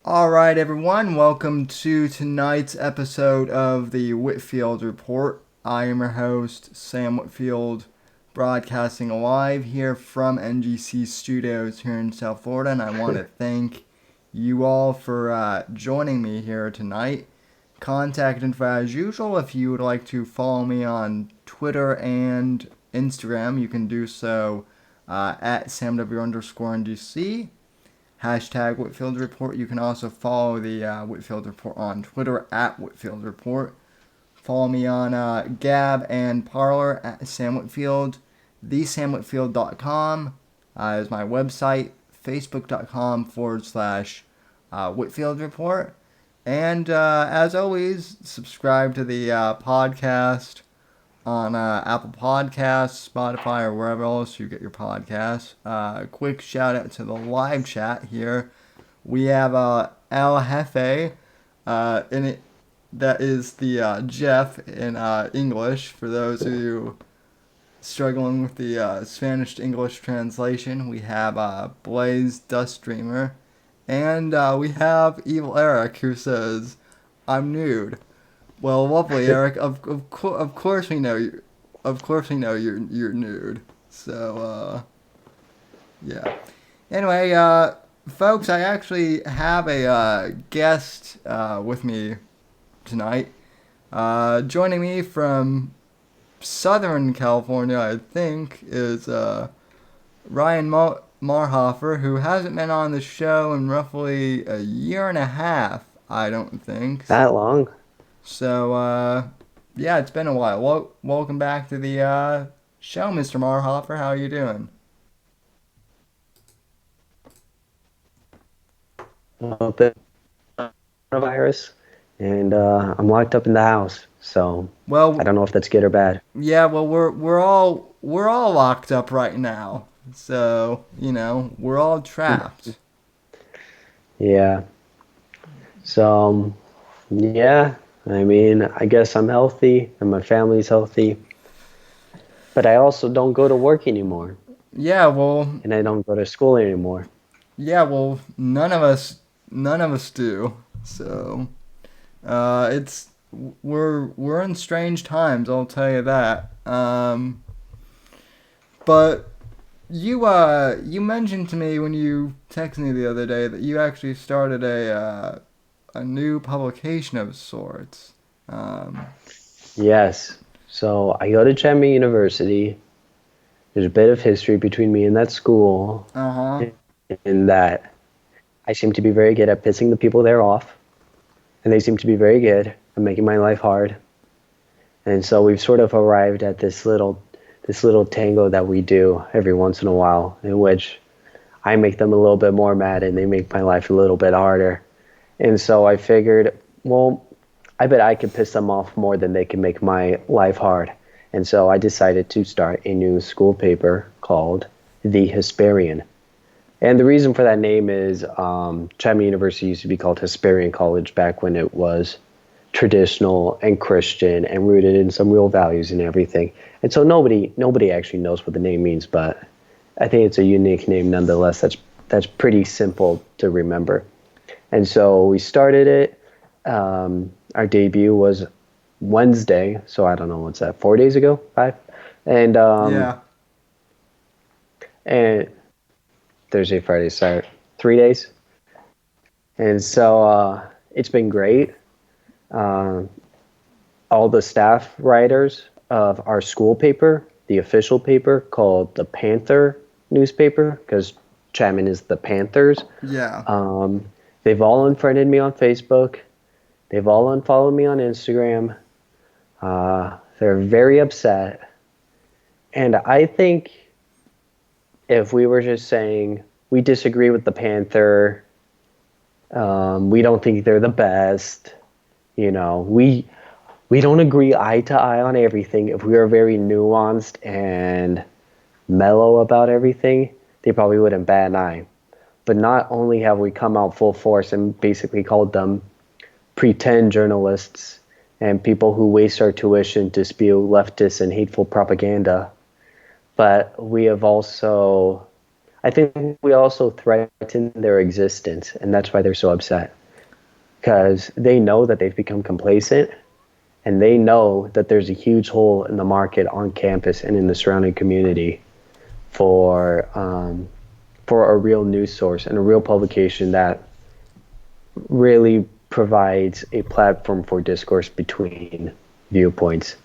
All right, everyone, welcome to tonight's episode of the Whitfield Report. I am your host, Sam Whitfield, broadcasting live here from NGC Studios here in South Florida, and I want to thank you all for joining me here tonight. Contact info as usual. If you would like to follow me on Twitter and Instagram, you can do so at SamW_NGC. Hashtag Whitfield Report. You can also follow the Whitfield Report on Twitter at Whitfield Report. Follow me on Gab and Parler at Sam Whitfield. TheSamWhitfield.com is my website. Facebook.com/Whitfield Report. And as always, subscribe to the podcast on Apple Podcasts, Spotify, or wherever else you get your podcasts. Quick shout out to the live chat here. We have El Jefe in it. That is the Jeff in English. For those of you struggling with the Spanish to English translation, we have Blaze Dust Dreamer. And we have Evil Eric, who says, "I'm nude." Well, lovely, Eric. Of course we know you. Of course we know you're nude. So yeah. Anyway, folks, I actually have a guest with me tonight. Joining me from Southern California, I think, is Ryan Marhoefer, who hasn't been on the show in roughly a year and a half. I don't think That long? so. Yeah, it's been a while. Welcome back to the show, Mr. Marhoefer. How are you doing? The coronavirus, and I'm locked up in the house. So I Well, don't know if that's good or bad. yeah. Well, we're all locked up right now. So we're all trapped. Yeah. So yeah. I mean, I guess I'm healthy and my family's healthy, but I also don't go to work anymore, Yeah. Well. and I don't go to school anymore. Yeah. Well. None of us do. So. It's we're in strange times. I'll tell you that. But you mentioned to me when you texted me the other day that you actually started a new publication of sorts. Um, Yes. So I go to Chapman University. There's a bit of history between me and that school, uh-huh. in that I seem to be very good at pissing the people there off, and they seem to be very good at making my life hard. And so we've sort of arrived at this little tango that we do every once in a while, in which I make them a little bit more mad and they make my life a little bit harder. And so I figured, well, I bet I could piss them off more than they can make my life hard. And so I decided to start a new school paper called The Hasparian. And the reason for that name is Chapman University used to be called Hasparian College back when it was traditional and Christian and rooted in some real values and everything. And so nobody actually knows what the name means, but I think it's a unique name nonetheless. That's pretty simple to remember. And so we started it. Our debut was Wednesday, so I don't know what's that, 4 days ago, 5, and Yeah. and Thursday, Friday, Saturday, 3 days. And so it's been great. Uh, all the staff writers of our school paper, the official paper called the Panther newspaper, because Chapman is the Panthers. Yeah. They've all unfriended me on Facebook. They've all unfollowed me on Instagram. They're very upset. And I think if we were just saying we disagree with the Panther, we don't think they're the best, we don't agree eye to eye on everything. If we were very nuanced and mellow about everything, they probably wouldn't bat an eye. But not only have we come out full force and basically called them pretend journalists and people who waste our tuition to spew leftist and hateful propaganda, but we have also, I think we also threaten their existence, and that's why they're so upset. Because they know that they've become complacent, and they know that there's a huge hole in the market on campus and in the surrounding community for a real news source and a real publication that really provides a platform for discourse between viewpoints.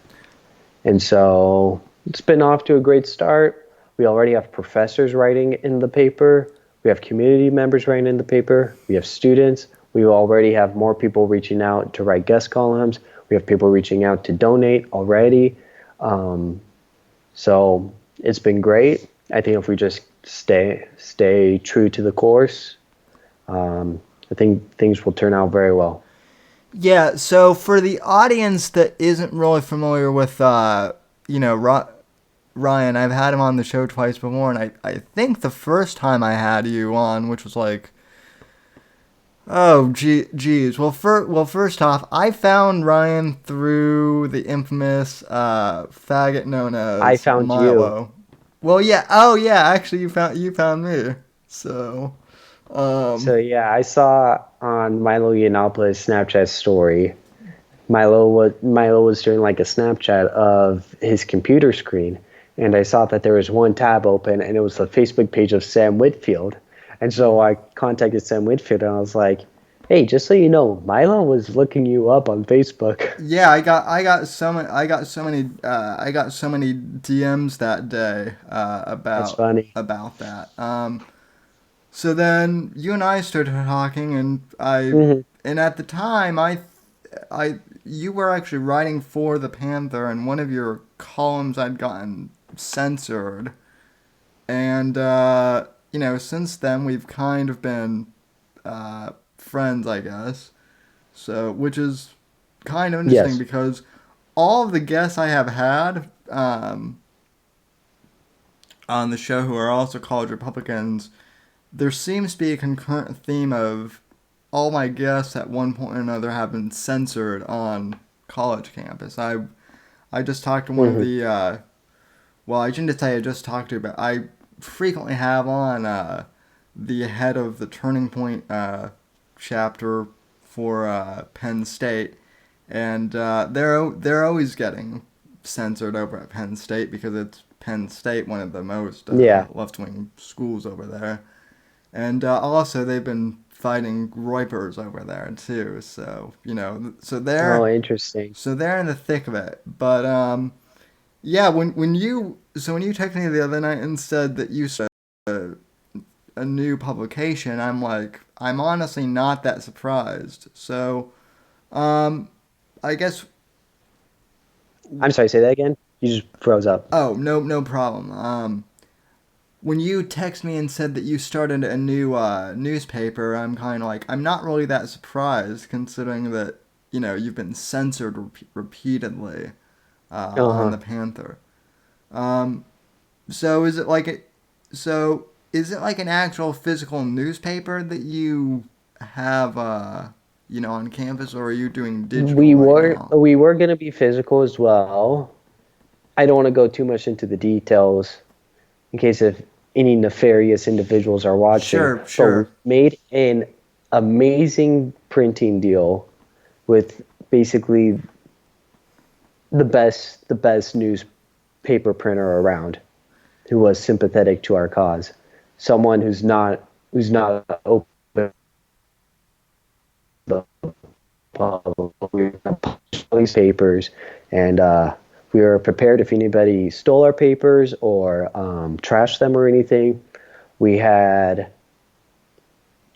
And so it's been off to a great start. We already have professors writing in the paper. We have community members writing in the paper. We have students. We already have more people reaching out to write guest columns. We have people reaching out to donate already. So it's been great. I think if we just stay true to the course, I think things will turn out very well. Yeah, so for the audience that isn't really familiar with, Ryan, I've had him on the show twice before, and I think the first time I had you on, which was like, oh, geez. Well, first off, I found Ryan through the infamous faggot known I as found you. Milo. Well, yeah. Oh, yeah. Actually, you found me. So, So um, yeah, I saw on Milo Yiannopoulos' Snapchat story, Milo was doing like a Snapchat of his computer screen, and I saw that there was one tab open, and it was the Facebook page of Sam Whitfield, and so I contacted Sam Whitfield, and I was like, "Hey, just so you know, Milo was looking you up on Facebook." yeah, I got so many DMs that day That's about funny. that. So then you and I started talking, and Hmm. at the time you were actually writing for the Panther, and one of your columns I'd gotten censored, and since then we've kind of been friends, I guess. So, which is kind of interesting Yes. because all of the guests I have had on the show who are also college Republicans, there seems to be a concurrent theme of all my guests at one point or another have been censored on college campus. I just talked to one of Hmm. the I shouldn't say I just talked to, but I frequently have on the head of the Turning Point chapter for Penn State, and they're always getting censored over at Penn State because it's Penn State, one of the most Yeah. left wing schools over there. And also, they've been fighting Reupers over there too. So Oh, interesting. they're in the thick of it. But yeah, when you texted me the other night and said that you started a new publication, I'm like, I'm honestly not that surprised. So um, I guess. I'm sorry. Say that again. You just froze up. Oh, no problem. When you text me and said that you started a new newspaper, I'm kind of like, I'm not really that surprised considering that you've been censored repeatedly Uh on huh. the Panther. Um, so is it like an actual physical newspaper that you have on campus, or are you doing digital right now? We were gonna be physical as well. I don't want to go too much into the details in case if any nefarious individuals are watching, Sure, but we sure. made an amazing printing deal with basically the best newspaper printer around who was sympathetic to our cause. Someone who's not open to the public. We published all these papers, and we were prepared if anybody stole our papers or trashed them or anything. We had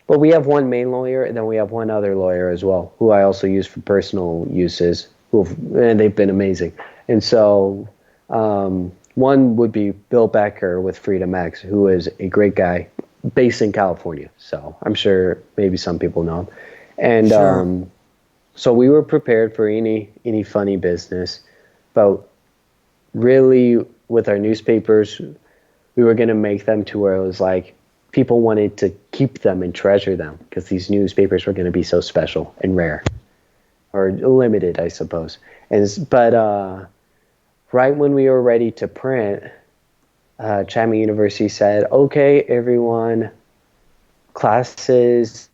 we have one main lawyer, and then we have one other lawyer as well, who I also use for personal uses. And they've been amazing. And so, one would be Bill Becker with Freedom X, who is a great guy, based in California. So I'm sure maybe some people know him. And Sure. so we were prepared for any funny business, but really with our newspapers, we were going to make them to where it was like people wanted to keep them and treasure them because these newspapers were going to be so special and rare or limited, I suppose. But right when we were ready to print, Chapman University said, okay, everyone, classes,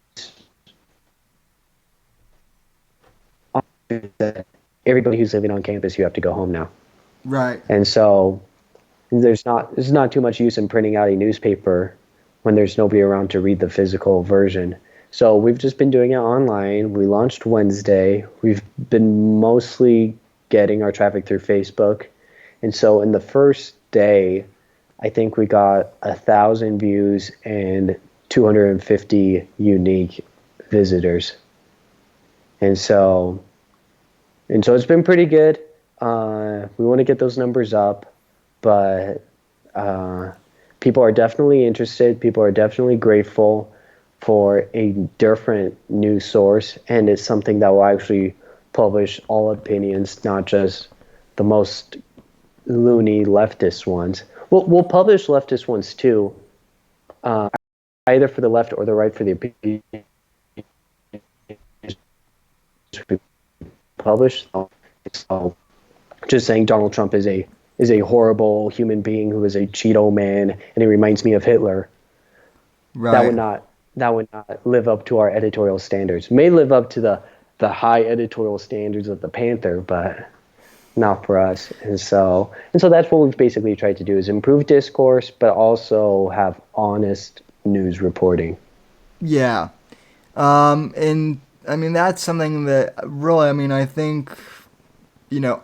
everybody who's living on campus, you have to go home now. Right. And so there's not too much use in printing out a newspaper when there's nobody around to read the physical version. So we've just been doing it online. We launched Wednesday. We've been mostly getting our traffic through Facebook. And so in the first day, I think we got 1,000 views and 250 unique visitors. And so it's been pretty good. We want to get those numbers up, but people are definitely interested. People are definitely grateful for a different news source, and it's something that will actually publish all opinions, not just the most loony leftist ones. We'll publish leftist ones too, either for the left or the right for the opinions we publish. So just saying Donald Trump is a horrible human being who is a Cheeto man and he reminds me of Hitler. Right. That would not live up to our editorial standards. May live up to the high editorial standards of the Panther, but not for us. And so that's what we've basically tried to do, is improve discourse, but also have honest news reporting. Yeah. And I mean, that's something that really, I mean, I think,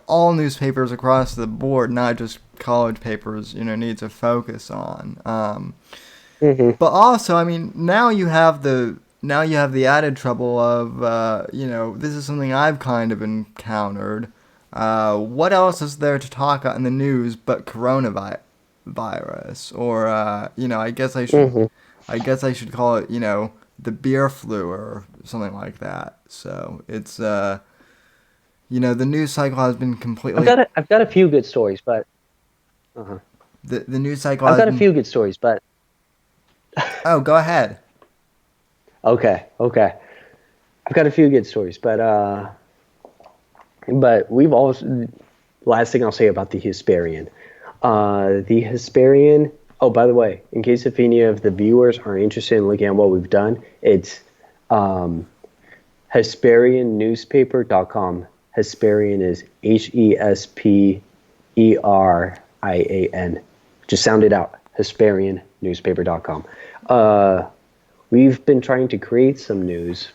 all newspapers across the board, not just college papers, need to focus on. Mm-hmm. But also, I mean, now you have the added trouble of, this is something I've kind of encountered. What else is there to talk about in the news but coronavirus? Or, Mm-hmm. I guess I should call it, the beer flu or something like that. So it's, the news cycle has been completely. I've got a few good stories, but uh-huh. The news cycle I've has got a been. few good stories, but Oh, go ahead. okay. I've got a few good stories, but we've also, last thing I'll say about the Hasparian. The Hasparian, oh, by the way, in case if any of the viewers are interested in looking at what we've done, it's HasparianNewspaper.com. Hasparian is HESPERIAN. Just sound it out. HasparianNewspaper.com. We've been trying to create some news,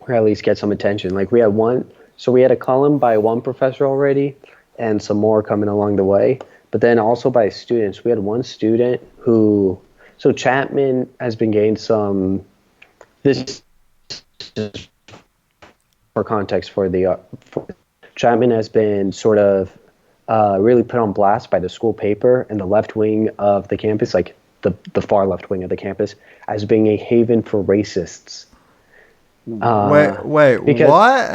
or at least get some attention. Like we had a column by one professor already, and some more coming along the way. But then also by students. We had one student who, so Chapman has been getting some, this is for context Chapman has been sort of really put on blast by the school paper and the left wing of the campus, like the far left wing of the campus, as being a haven for racists. Wait, what?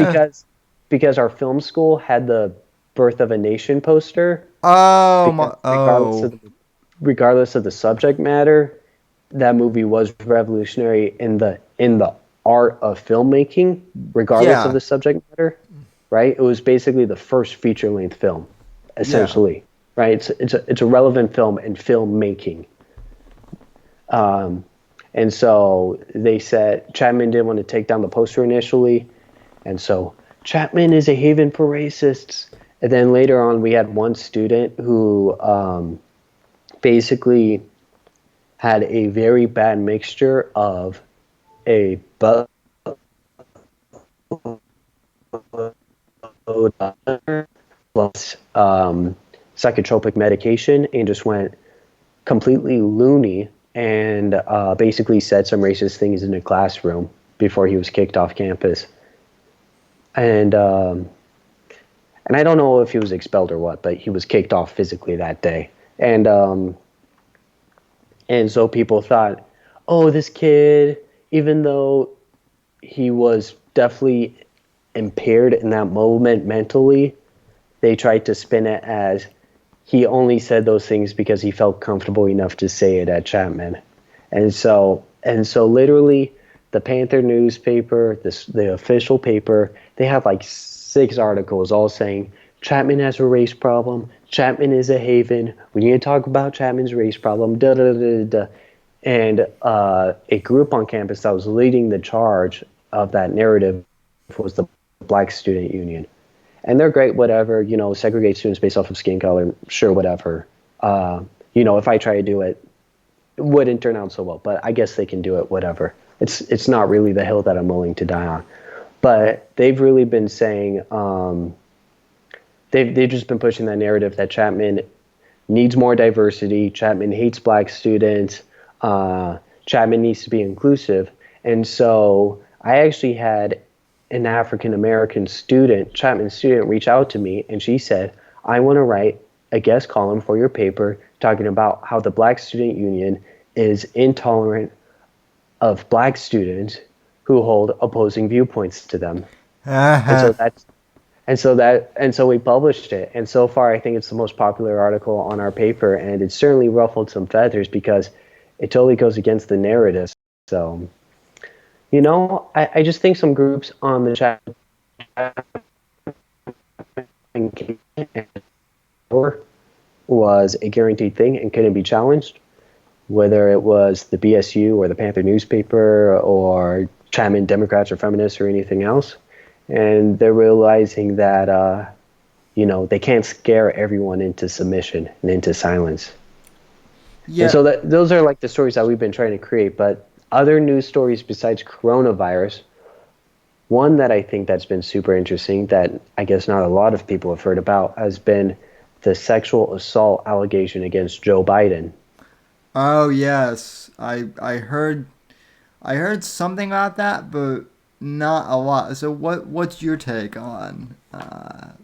Because our film school had the Birth of a Nation poster. Oh Because my! Oh, regardless of the subject matter, that movie was revolutionary in the art of filmmaking, regardless of yeah, the subject matter. Right? It was basically the first feature length film, yeah. essentially. Right? It's a relevant film in filmmaking. And so they said Chapman didn't want to take down the poster initially, and so Chapman is a haven for racists. And then later on, we had one student who basically had a very bad mixture of a plus psychotropic medication and just went completely loony and basically said some racist things in the classroom before he was kicked off campus. And I don't know if he was expelled or what, but he was kicked off physically that day. And so people thought, oh, this kid, even though he was definitely impaired in that moment mentally, they tried to spin it as he only said those things because he felt comfortable enough to say it at Chapman. And so literally the Panther newspaper, the official paper, they had like 6 articles all saying Chapman has a race problem. Chapman is a haven. We need to talk about Chapman's race problem. Da da da da da. And a group on campus that was leading the charge of that narrative was the Black Student Union. And they're great, whatever, segregate students based off of skin color, sure, whatever. If I try to do it, it wouldn't turn out so well, but I guess they can do it, whatever. It's not really the hill that I'm willing to die on. But they've really been saying, they've just been pushing that narrative that Chapman needs more diversity, Chapman hates black students, Chapman needs to be inclusive. And so I actually had an African American student, Chapman student, reach out to me, and she said, I want to write a guest column for your paper talking about how the Black Student Union is intolerant of black students who hold opposing viewpoints to them. And so we published it. And so far, I think it's the most popular article on our paper, and it certainly ruffled some feathers because it totally goes against the narrative. So, I just think some groups on the chat was a guaranteed thing and couldn't be challenged, whether it was the BSU or the Panther newspaper or Chapman Democrats or feminists or anything else. And they're realizing that, they can't scare everyone into submission and into silence. Yeah. And so those are like the stories that we've been trying to create. But other news stories besides coronavirus, one that I think that's been super interesting that I guess not a lot of people have heard about has been the sexual assault allegation against Joe Biden. Oh yes, I heard something about that, but not a lot. So what's your take on that?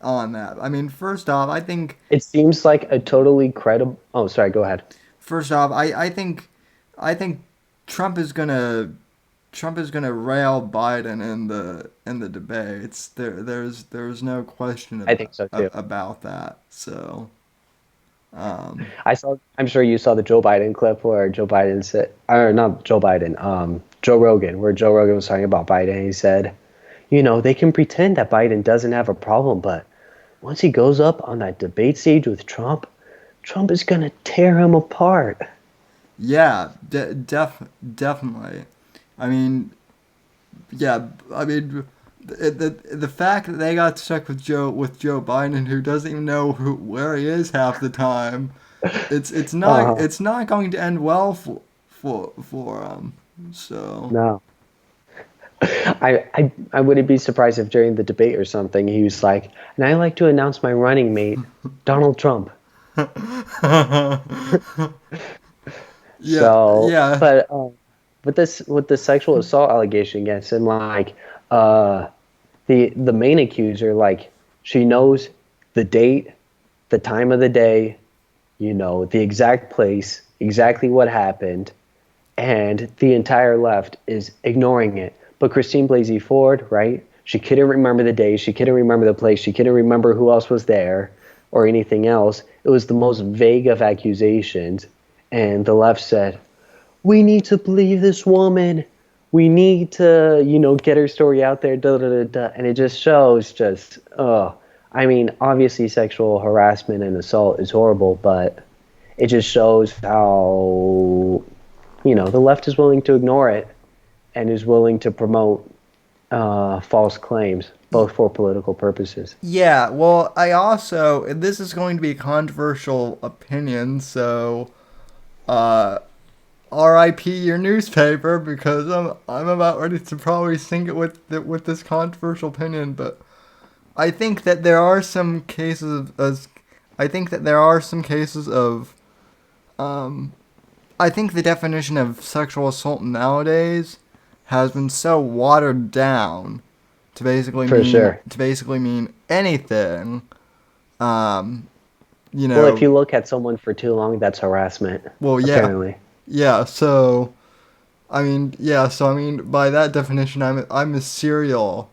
I mean, first off, I think it seems like a totally credible. Oh, sorry. Go ahead. First off, I think Trump is gonna rail Biden in the debates. There's no question I think so too. About that. So. I'm sure you saw the Joe Biden clip where Joe Biden said, or not Joe Biden, Joe Rogan, where Joe Rogan was talking about Biden. He said, they can pretend that Biden doesn't have a problem, but once he goes up on that debate stage with Trump is going to tear him apart. Yeah, definitely. I mean, yeah, I mean, the fact that they got stuck with Joe Biden, who doesn't even know where he is half the time, it's not it's not going to end well for him. So no, I wouldn't be surprised if during the debate or something he was like, and I like to announce my running mate, Donald Trump. Yeah, so, yeah. But with the sexual assault allegation against him, like the main accuser, like she knows the date, the time of the day, the exact place, exactly what happened, and the entire left is ignoring it. But Christine Blasey Ford, right? She couldn't remember the day, she couldn't remember the place, she couldn't remember who else was there or anything else. It was the most vague of accusations, and the left said, we need to believe this woman. We need to, get her story out there, da, da, da, da. And it just shows I mean, obviously sexual harassment and assault is horrible, but it just shows how, the left is willing to ignore it and is willing to promote false claims, both for political purposes. Yeah, well, this is going to be a controversial opinion, so, R.I.P. your newspaper, because I'm about ready to probably sink it with this controversial opinion. But I think that there are some cases I think that there are some cases of I think the definition of sexual assault nowadays has been so watered down to basically mean anything. Well, if you look at someone for too long, that's harassment. Well, yeah. Apparently. Yeah, so by that definition, I'm a serial,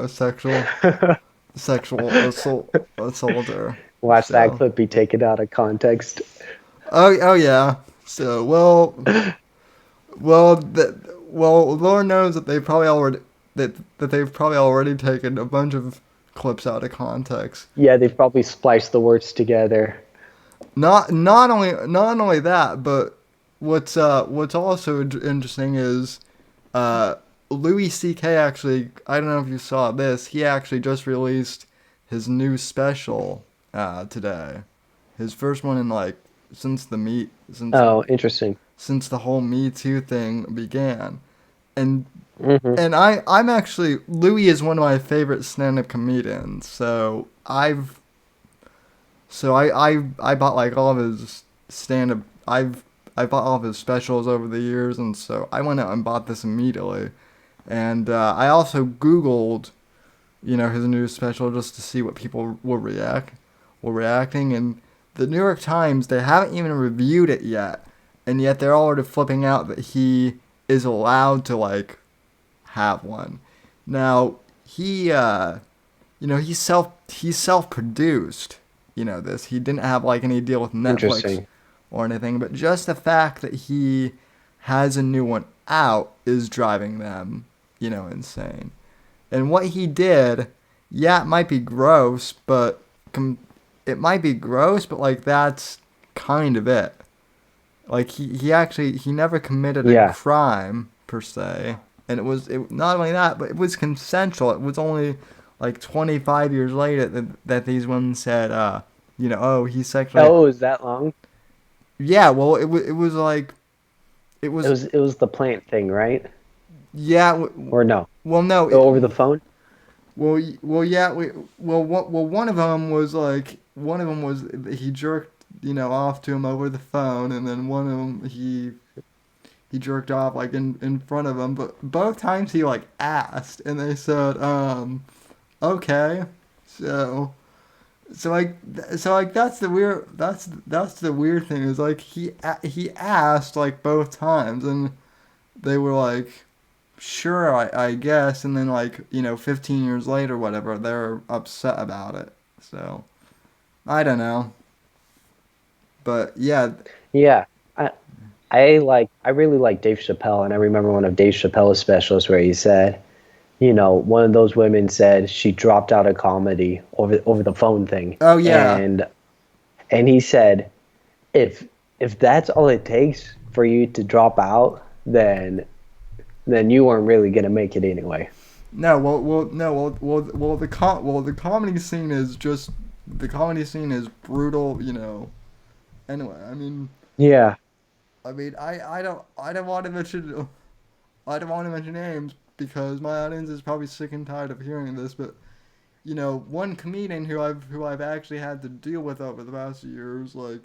sexual assaulter. Watch that clip be taken out of context. Oh yeah. So Lord knows that they've probably already taken a bunch of clips out of context. Yeah, they've probably spliced the words together. Not only that, but what's also interesting is uh, Louis C.K. actually, I don't know if you saw this, he actually just released his new special today. His first one in like since the meet since Oh, interesting. since the whole Me Too thing began. And Hmm. I'm actually Louis is one of my favorite stand-up comedians. I bought like all of his stand-up. I bought all of his specials over the years, and so I went out and bought this immediately. And I also Googled, his new special just to see what people were reacting. And the New York Times, they haven't even reviewed it yet, and yet they're already flipping out that he is allowed to like have one. Now he's self produced. This he didn't have like any deal with Netflix Interesting. or anything, but just the fact that he has a new one out is driving them, insane. And what he did, yeah, it might be gross, but like that's kind of it. Like he never committed a Yeah. crime per se, and not only that, but it was consensual. It was only like 25 years later that these women said, oh, he sexually. Oh, is that long? Yeah, well, it was like it was It was the plant thing, right? yeah. Or no? Well, no, Over the phone? yeah. One of them was like one of them was he jerked off to him over the phone, and then one of them he jerked off like in front of him, but both times he like asked, and they said okay. so so like that's the weird thing is like he asked like both times, and they were like sure, I guess, and then like 15 years later whatever they're upset about it. So I don't know, but yeah. Yeah. I I really like Dave Chappelle, and I remember one of Dave Chappelle's specials where he said, one of those women said she dropped out of comedy over the phone thing. Oh yeah. And he said, if that's all it takes for you to drop out, then you weren't really gonna make it anyway. No, no, the comedy scene is just the comedy scene is brutal. Anyway, Yeah. I don't want to mention names because my audience is probably sick and tired of hearing this. But one comedian who I've actually had to deal with over the past years, like,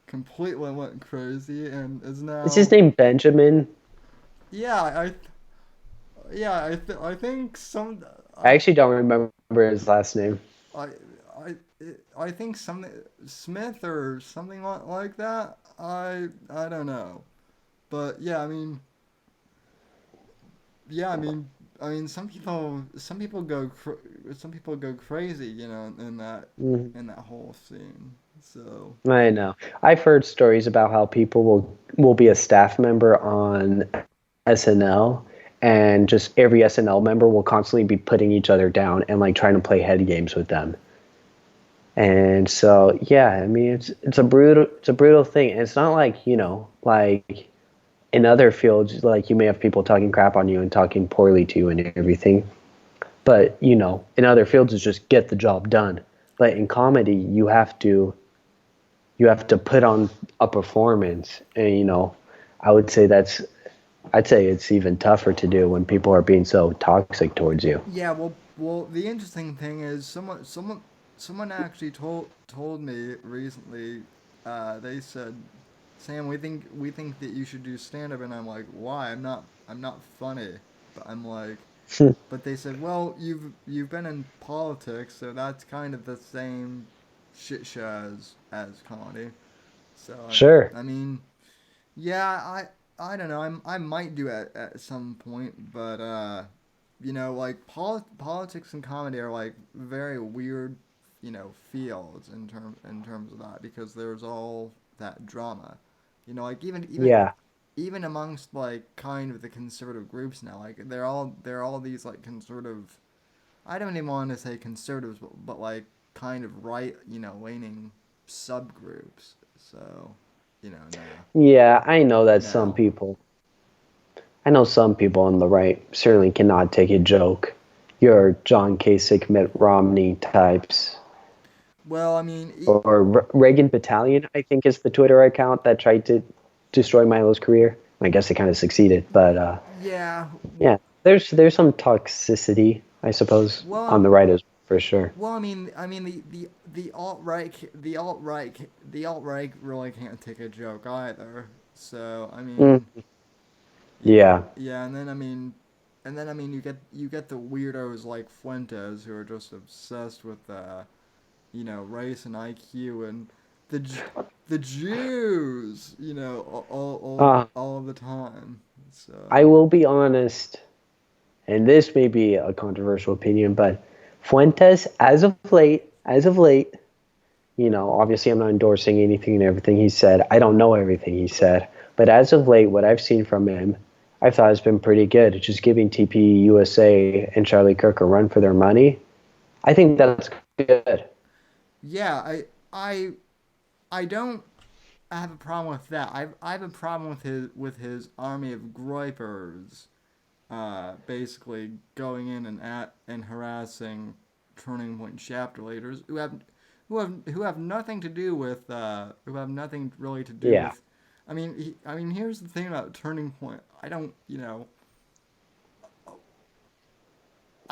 completely went crazy and is Is his now. name Benjamin? Yeah, I think I I actually don't remember his last name. I I I think something Smith or something like that. I don't know, but yeah, yeah, some people go crazy, Mhm. in that whole scene. So I know. I've heard stories about how people will be a staff member on SNL, and just every SNL member will constantly be putting each other down and like trying to play head games with them. And so yeah, I mean it's a brutal thing. And it's not like, like in other fields, like you may have people talking crap on you and talking poorly to you and everything. But, in other fields it's just get the job done. But in comedy you have to put on a performance, and I would say I'd say it's even tougher to do when people are being so toxic towards you. yeah, the interesting thing is someone actually told me recently. They said, Sam, we think that you should do stand up, and I'm like, why? I'm not funny, but I'm like, but they said, well, you've been in politics, so that's kind of the same shit show as comedy. So Sure. yeah, I don't know. I might do it at some point, but like politics and comedy are like very weird, fields in terms of that because there's all that drama. Like Yeah. even amongst like kind of the conservative groups now, like they're all these like conservative I don't even want to say conservatives, but like kind of right, leaning subgroups. So, now. Yeah, I know that Now. I know some people on the right certainly cannot take a joke. Your John Kasich, Mitt Romney types. Well, I mean, Or Reagan Battalion, I think is the Twitter account that tried to destroy Milo's career. I guess it kind of succeeded, but yeah. yeah, there's some toxicity, I suppose, on Well, the right as for sure. well, I mean, the alt right really can't take a joke either. So, I Mm, mean, yeah. yeah, and then you get the weirdos like Fuentes who are just obsessed with race and IQ and the J- the Jews, Uh, all the time. I So will be honest, and this may be a controversial opinion, but Fuentes, as of late, obviously I'm not endorsing anything and everything he said. I don't know everything he said, but as of late, what I've seen from him, I thought has been pretty good. Just giving TP USA and Charlie Kirk a run for their money. I think that's good. yeah, I I don't have a problem with that. I have a problem with his army of groypers, basically going in and harassing Turning Point chapter leaders who have nothing to do with who have nothing really to do Yeah. with. I mean, here's the thing about Turning Point. I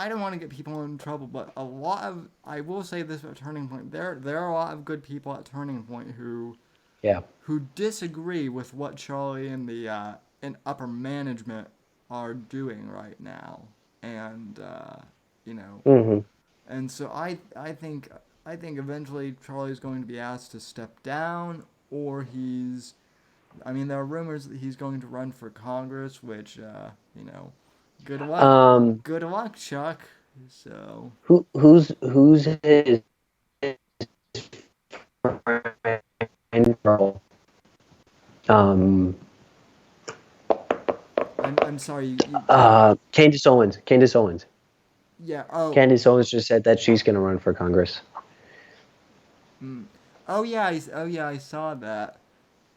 don't want to get people in trouble, but I will say this about Turning Point. There are a lot of good people at Turning Point Yeah. who disagree with what Charlie and the and upper management are doing right now, and you know, Hmm. and so I think eventually Charlie's going to be asked to step down, or he's. I mean, there are rumors that he's going to run for Congress, which good luck, Um, good luck, Chuck. So who's his friend? Um, I'm sorry, Candace Owens. Candace Owens. yeah. Oh. Candace Owens just said that she's going to run for Congress. Mm, oh yeah, I saw that.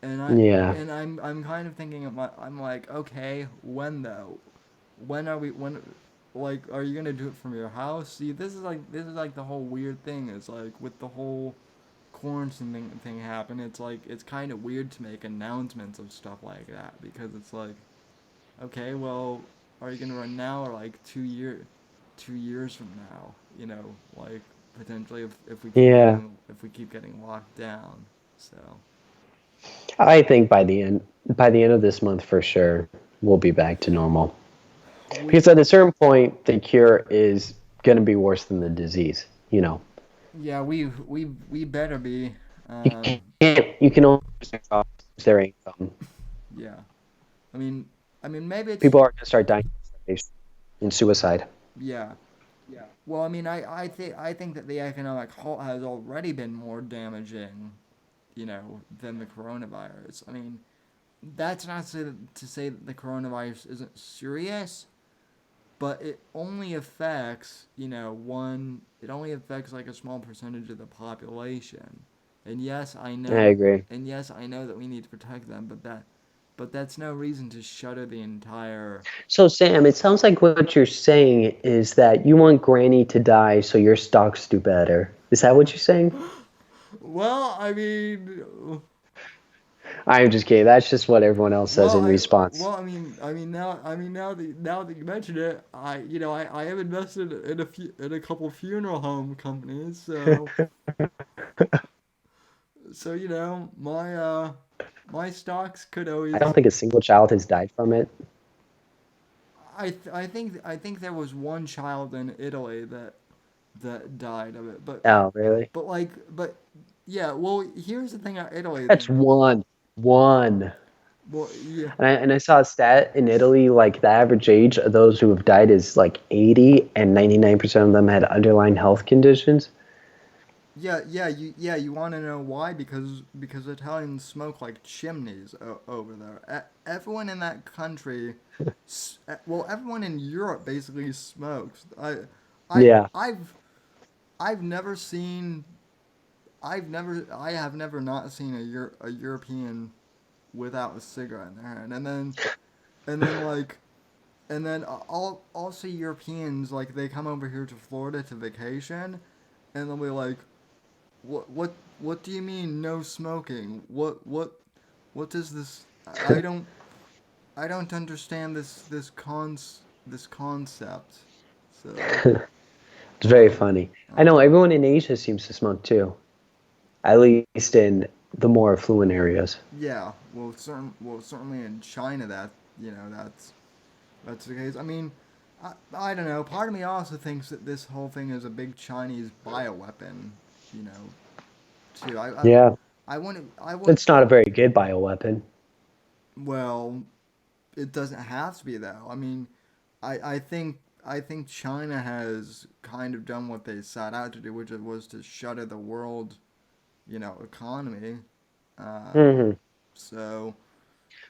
And I Yeah. and I'm kind of thinking I'm like, okay, when though? When are we when like are you going to do it from your house? See, this is like the whole weird thing is like with the whole quarantine thing happen, it's like it's kind of weird to make announcements of stuff like that because it's like, okay, well, are you going to run now or like 2 years from now, like potentially if we keep Yeah. getting locked down. So, I think by the end of this month for sure, we'll be back to normal. we Because at a certain point, the cure is going to be worse than the disease. yeah, we better be. You Um, you can only lose their income. yeah. I mean, maybe it's People are going to start dying of starvation and suicide. yeah. Well, I mean, I think that the economic halt has already been more damaging, than the coronavirus. I mean, that's not to say that the coronavirus isn't serious, but it only affects, it only affects like a small percentage of the population. And yes, I I know, agree. that we need to protect them, but that's no reason to shutter the entire. So, Sam, it sounds like what you're saying is that you want Granny to die so your stocks do better. Is that what you're saying? Well, I mean, I'm just kidding. That's just what everyone else says well, in I response. well, now that you mention it, I am invested in a couple funeral home companies, so my stocks could I don't always. think a single child has died from it. I think there was one child in Italy that died of it, but Oh, really? but like but yeah. Well, here's the thing about Italy. That's one. One. Well, yeah, And I saw a stat in Italy, like the average age of those who have died is like 80, and 99% of them had underlying health conditions. yeah. You want to know why? Because Italians smoke like chimneys over there. Everyone in that country, well, everyone in Europe basically smokes. I Yeah. I've never seen I have never not seen a European without a cigarette in their hand, and then like and then I'll see Europeans like they come over here to Florida to vacation, and they'll be like, what do you mean no smoking? What does this? I don't understand this concept. So It's very uh, funny. I know um, everyone in Asia seems to smoke too, at least in the more affluent areas. yeah, well certainly in China that that's the case. I mean, I don't know. Part of me also thinks that this whole thing is a big Chinese bioweapon. You know, too. Yeah, I wouldn't. it's not a very good bioweapon. Well, it doesn't have to be though. I mean, I think China has kind of done what they set out to do, which it was to shutter the world, economy. Uh, Hmm. so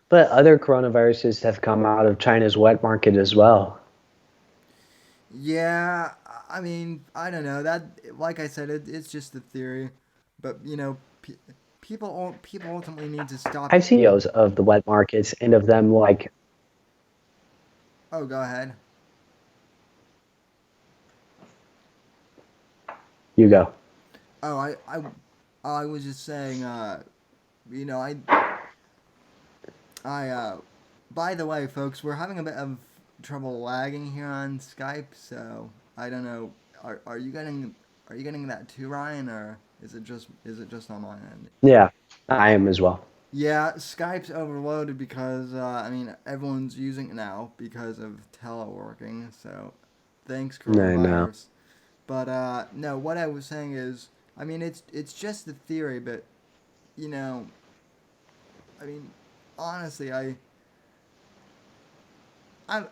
But other coronaviruses have come out of China's wet market as well. yeah, I mean, I don't know that. Like I said, it's just a theory, but people ultimately need to stop. I've seen videos of the wet markets and of them like, Oh, go ahead. you go. Oh, I was just saying. You know, I by the way, folks, we're having a bit of trouble lagging here on Skype, so I don't know. Are you getting that too, Ryan, or is it just on my end? Yeah, I am as well. Yeah, Skype's overloaded because I mean everyone's using it now because of teleworking. So thanks I know. coronavirus. But no, what I was saying is, I mean it's just a theory, but you know, I mean honestly, I'm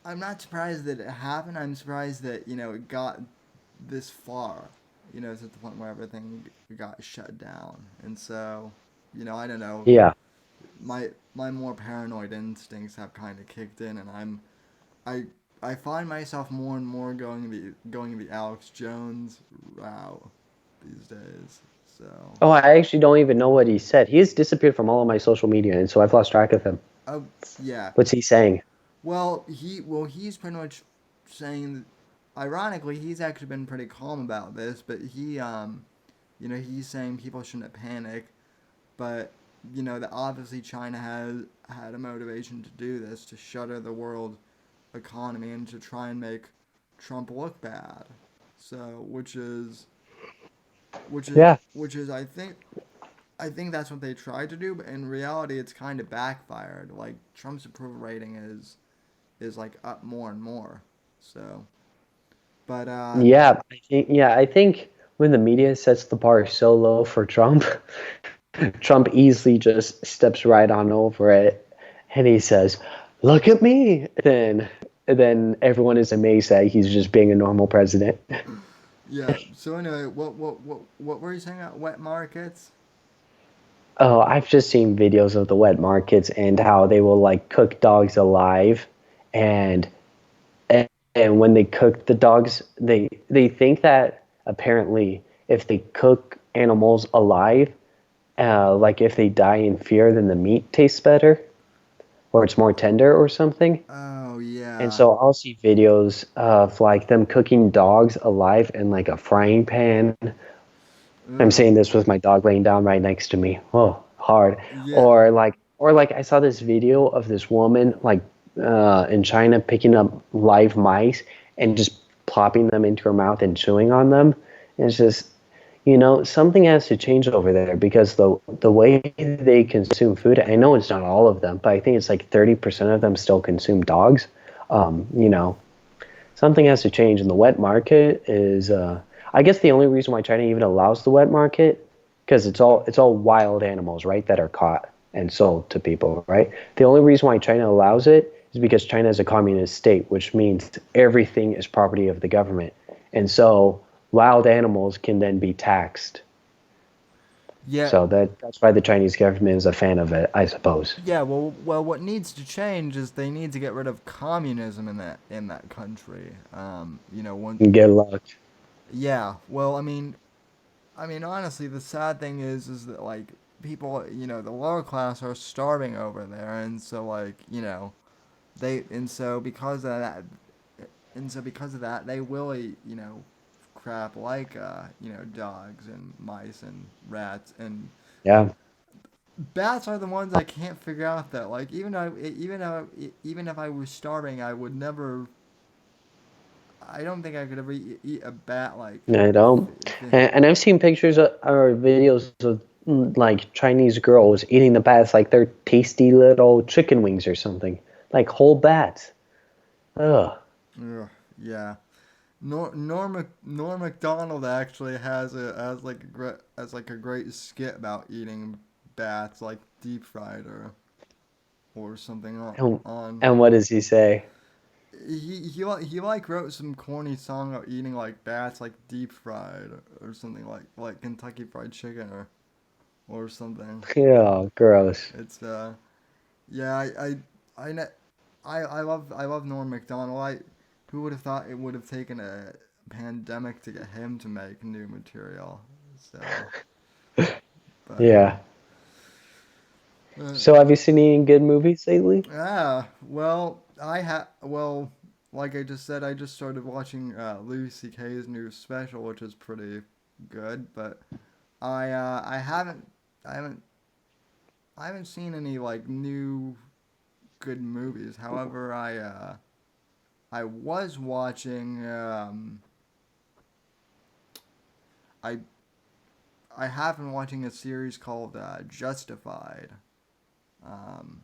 I'm not surprised that it happened. I'm surprised that it got this far. To the point where everything got shut down, and so I don't know. Yeah. My more paranoid instincts have kind of kicked in, and I I find myself more and more going the Alex Jones route these days. So Oh, I actually don't even know what he said. He has disappeared from all of my social media, and so I've lost track of him. oh yeah, What's he saying? he's pretty much saying that, ironically, he's actually been pretty calm about this, but he's saying people shouldn't panic, but that obviously China has had a motivation to do this, to shutter the world economy and to try and make Trump look bad. So, Yeah. which is I think that's what they tried to do, but in reality, it's kind of backfired. Like Trump's approval rating is like up more and more. So, but I think when the media sets the bar so low for Trump, Trump easily just steps right on over it, and he says, "Look at me." Then everyone is amazed that he's just being a normal president. yeah. So anyway, what were you saying about wet markets? Oh, I've just seen videos of the wet markets and how they will like cook dogs alive, and and when they cook the dogs, they think that apparently if they cook animals alive, like if they die in fear, then the meat tastes better or it's more tender or something. Oh And yeah. so I'll see videos of like them cooking dogs alive in like a frying pan. I'm Ugh. saying this with my dog laying down right next to me. Oh, hard. Yeah. Or like I saw this video of this woman like in China picking up live mice and just plopping them into her mouth and chewing on them. And it's just something has to change over there because the way they consume food, I know it's not all of them, but I think it's like 30% of them still consume dogs. Um, you know, Something has to change, and the wet market is. I guess the only reason why China even allows the wet market, because it's all wild animals, right, that are caught and sold to people, right? The only reason why China allows it is because China is a communist state, which means everything is property of the government, and so wild animals can then be taxed. Yeah, So that's why the Chinese government is a fan of it, I suppose. yeah. Well, what needs to change is they need to get rid of communism in that country. One. Good luck. Yeah. Well, honestly, the sad thing is that like people, the lower class are starving over there, and so like, they and so because of that, they will eat, crap like dogs and mice and rats and Yeah. bats are the ones I can't figure out that like even if I was starving, I would never. I don't think I could ever eat a bat like. I don't. And I've seen pictures or videos of like Chinese girls eating the bats like they're tasty little chicken wings or something. Like whole bats. Ugh. Ugh, yeah. Norm Macdonald actually has like a great skit about eating bats like deep fried or something And, on and what does he say? he like wrote some corny song about eating like bats like deep fried or something like Kentucky Fried Chicken or something. Oh, gross. It's yeah I ne- I love Norm Macdonald. Who would have thought it would have taken a pandemic to get him to make new material? So, but Yeah. uh, So have you seen any good movies lately? yeah. Well, like I just said, I just started watching Louis C.K.'s new special, which is pretty good. But I I haven't I haven't seen any like new good movies. However, I was watching I I have been watching a series called Justified um,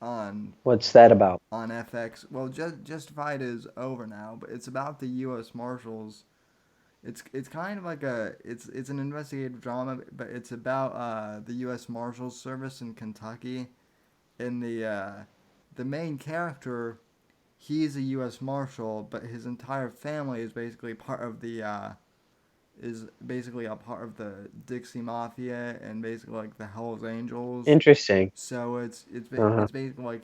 on What's that about? FX. Well, Justified is over now, but it's about the U.S. Marshals. It's kind of like it's an investigative drama, but it's about the U.S. Marshals Service in Kentucky. And the main character, he's a U.S. Marshal, but his entire family is basically a part of the Dixie Mafia and basically like the Hell's Angels. Interesting. So Uh-huh. it's basically like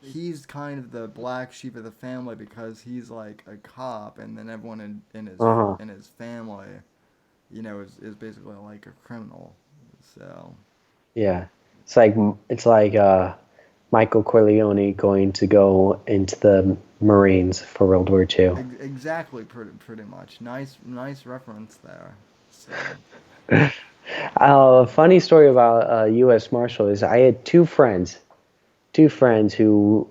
he's kind of the black sheep of the family because he's like a cop, and then everyone Uh-huh. in his family, is basically like a criminal. So Yeah. It's like Michael Corleone going to go into the Marines for World War II. exactly, pretty much. Nice reference there. So A funny story about U.S. Marshal is I had two friends who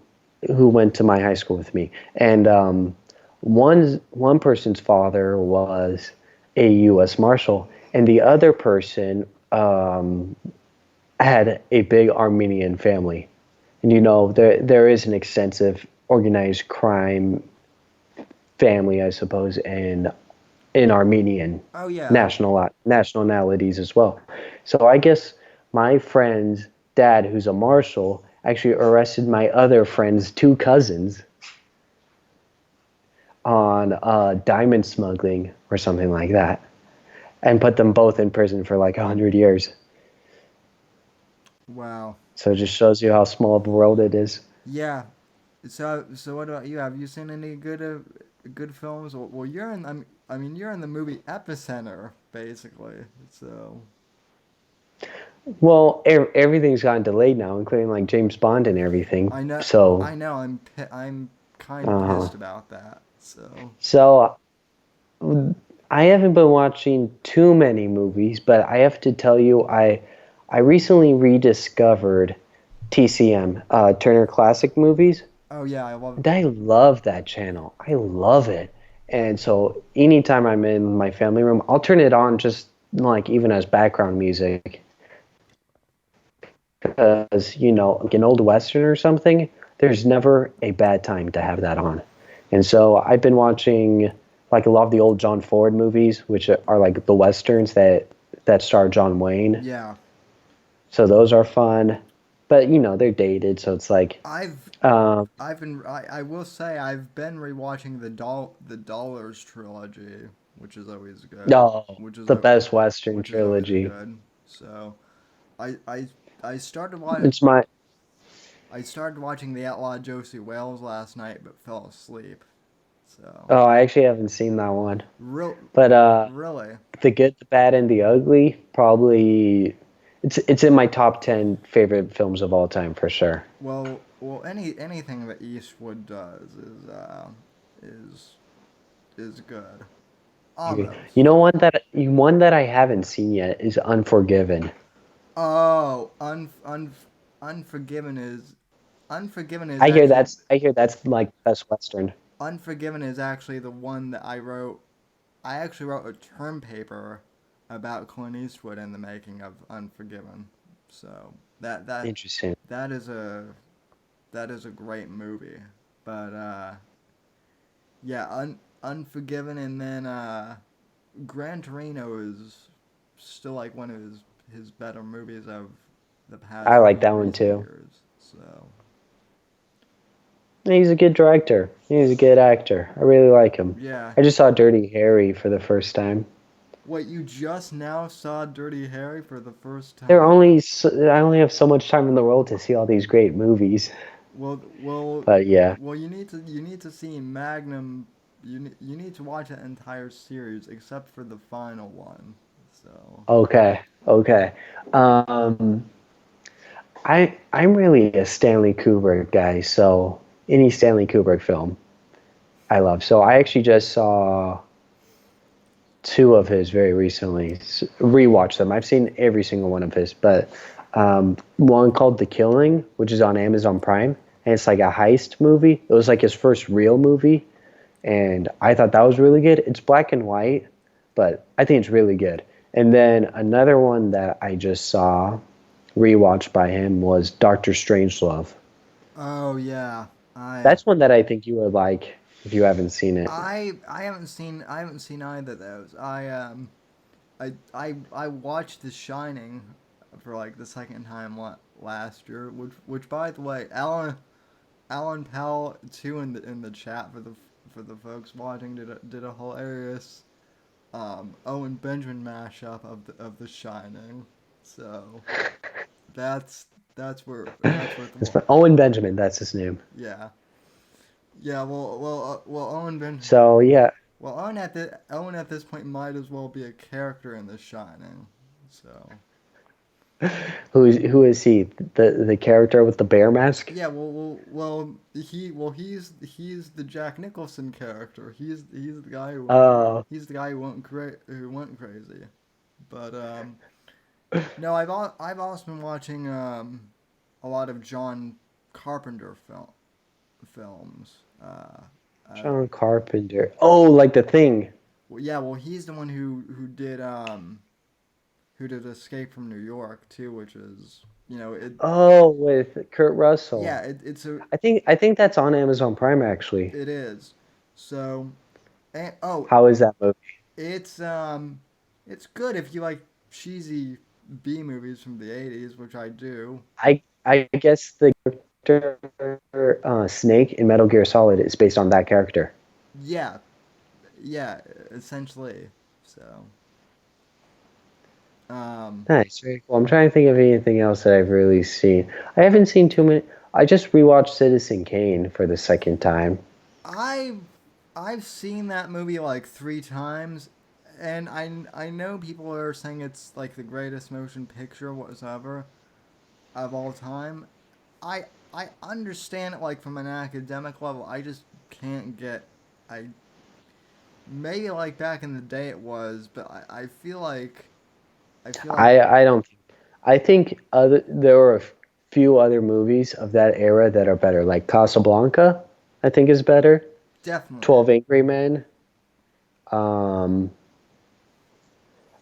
went to my high school with me, and one person's father was a U.S. Marshal, and the other person had a big Armenian family. And there is an extensive organized crime family, I suppose, in Armenian oh yeah, nationalities as well. So I guess my friend's dad, who's a marshal, actually arrested my other friend's two cousins on diamond smuggling or something like that, and put them both in prison for like 100 years. wow, So it just shows you how small of a world it is. yeah. So what about you? Have you seen any good films? Well, you're in the movie Epicenter basically. So Well, everything's gotten delayed now, including like James Bond and everything. So, I know I'm kind of uh, pissed about that. So so I haven't been watching too many movies, but I have to tell you, I recently rediscovered TCM, Turner Classic Movies. oh yeah, I love And I love that channel. I love it. And so anytime I'm in my family room, I'll turn it on just like even as background music. Because, like an old Western or something, there's never a bad time to have that on. And so I've been watching like a lot of the old John Ford movies, which are like the Westerns that star John Wayne. yeah. So those are fun. But, they're dated. So it's like, I've I will say I've been rewatching the Dollars trilogy. which is always good. No, Which is the best Western which is always trilogy. good. So, I I I started watching. It's my I started watching The Outlaw Josie Wales last night, but fell asleep. So, Oh, I actually haven't seen that one. real, But really. The Good, the Bad, and the Ugly, probably it's in my top 10 favorite films of all time for sure. Anything that Eastwood does is is good. You Almost. know one that I haven't seen yet is Unforgiven. Oh, Unforgiven is actually I hear that's like best Western. Unforgiven is actually the one that I wrote. I actually wrote a term paper about Clint Eastwood and the making of Unforgiven. So Interesting. that is a that is a great movie. But yeah, Unforgiven, and then Gran Torino is still like one of his better movies of the I past like few that one recent too. years. So He's a good director. He's a good actor. I really like him. yeah. I just saw Dirty Harry for the first time. What, you just now saw Dirty Harry for the first There are time? only I only have so much time in the world to see all these great movies. Well, well, But yeah. well. You need to see Magnum. You need to watch that entire series except for the final one. So Okay. Okay. Um, I'm really a Stanley Kubrick guy, so any Stanley Kubrick film I love. So I actually just saw two of his very recently. Rewatched them. I've seen every single one of his, but one called The Killing, which is on Amazon Prime, and it's like a heist movie. It was like his first real movie, and I thought that was really good. It's black and white, but I think it's really good. And then another one that I just saw rewatched by him was Doctor Strangelove. oh yeah, I That's one that I think you would like if you haven't seen it. I haven't seen either of those. I watched The Shining for like the second time last year, which by the way, Alan Powell too in the chat for the folks watching did a hilarious Owen Benjamin mashup of the Shining. So that's that's worth It's more. Owen Benjamin. That's his name. Yeah, yeah. Well, So yeah, Owen at this point might as well be a character in The Shining. So who is he? The character with the bear mask? yeah, he's the Jack Nicholson character. He's the guy Oh, who went crazy. But no, I've also been watching a lot of John Carpenter films. Uh, John Carpenter. Oh, like the thing. well, yeah, well, he's the one who did Escape from New York too, which is Oh, with Kurt yeah, Russell. it's a I think that's on Amazon Prime actually. it is. So and, oh, How is that movie? it's it's good if you like cheesy B movies from the '80s, which I do. I guess the character Snake in Metal Gear Solid is based on that character. Yeah, yeah, essentially. So um, Nice, very cool. I'm trying to think of anything else that I've really seen. I haven't seen too many. I just rewatched Citizen Kane for the second time. I I've seen that movie like 3 times, and I know people are saying it's like the greatest motion picture whatsoever of all time. I understand it like from an academic level. I just can't get. I maybe like back in the day it was, but I feel like I don't think. I think there are a few other movies of that era that are better. Like Casablanca, I think is better. definitely. 12 Angry Men. Um,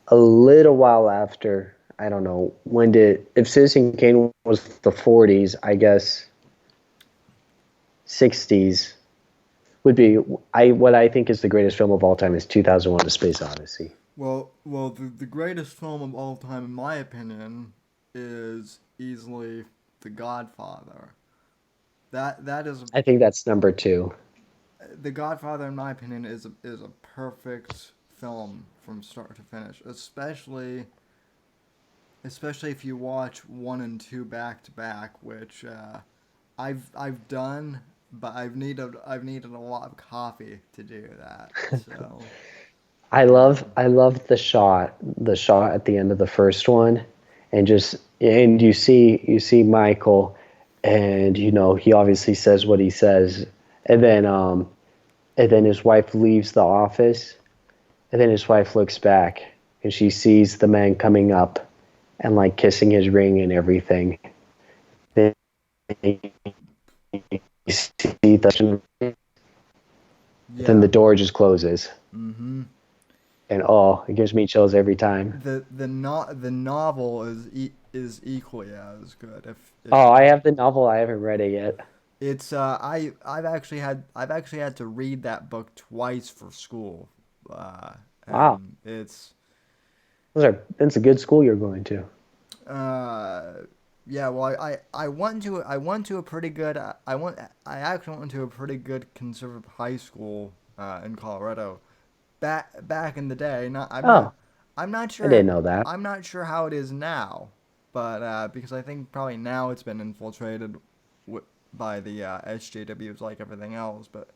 a little while after, I don't know when did if Citizen Kane was the 40s, I guess 60s would be I what I think is the greatest film of all time is 2001: A Space Odyssey. The greatest film of all time, in my opinion, is easily The Godfather. That is I think that's number two. The Godfather, in my opinion, is a perfect film from start to finish, especially if you watch 1 and 2 back to back, which I've done, but I've needed a lot of coffee to do that. So I love the shot at the end of the first one, and you see Michael, and you know he obviously says what he says, and then his wife leaves the office, and then his wife looks back, and she sees the man coming up, and like kissing his ring and everything. Then you see then yeah. the door just closes, Mm-hmm. and oh, it gives me chills every time. The novel is equally as good. If Oh, you I have the novel. I haven't read it yet. It's I've actually had to read that book twice for school, Wow, and it's that's a good school you're going to. uh yeah, well, I went to a pretty good I actually went to a pretty good conservative high school in Colorado back in the day. Not I'm not Oh, I'm not I didn't sure know that. I'm not sure how it is now, but because I think probably now it's been infiltrated by the SJWs like everything else. But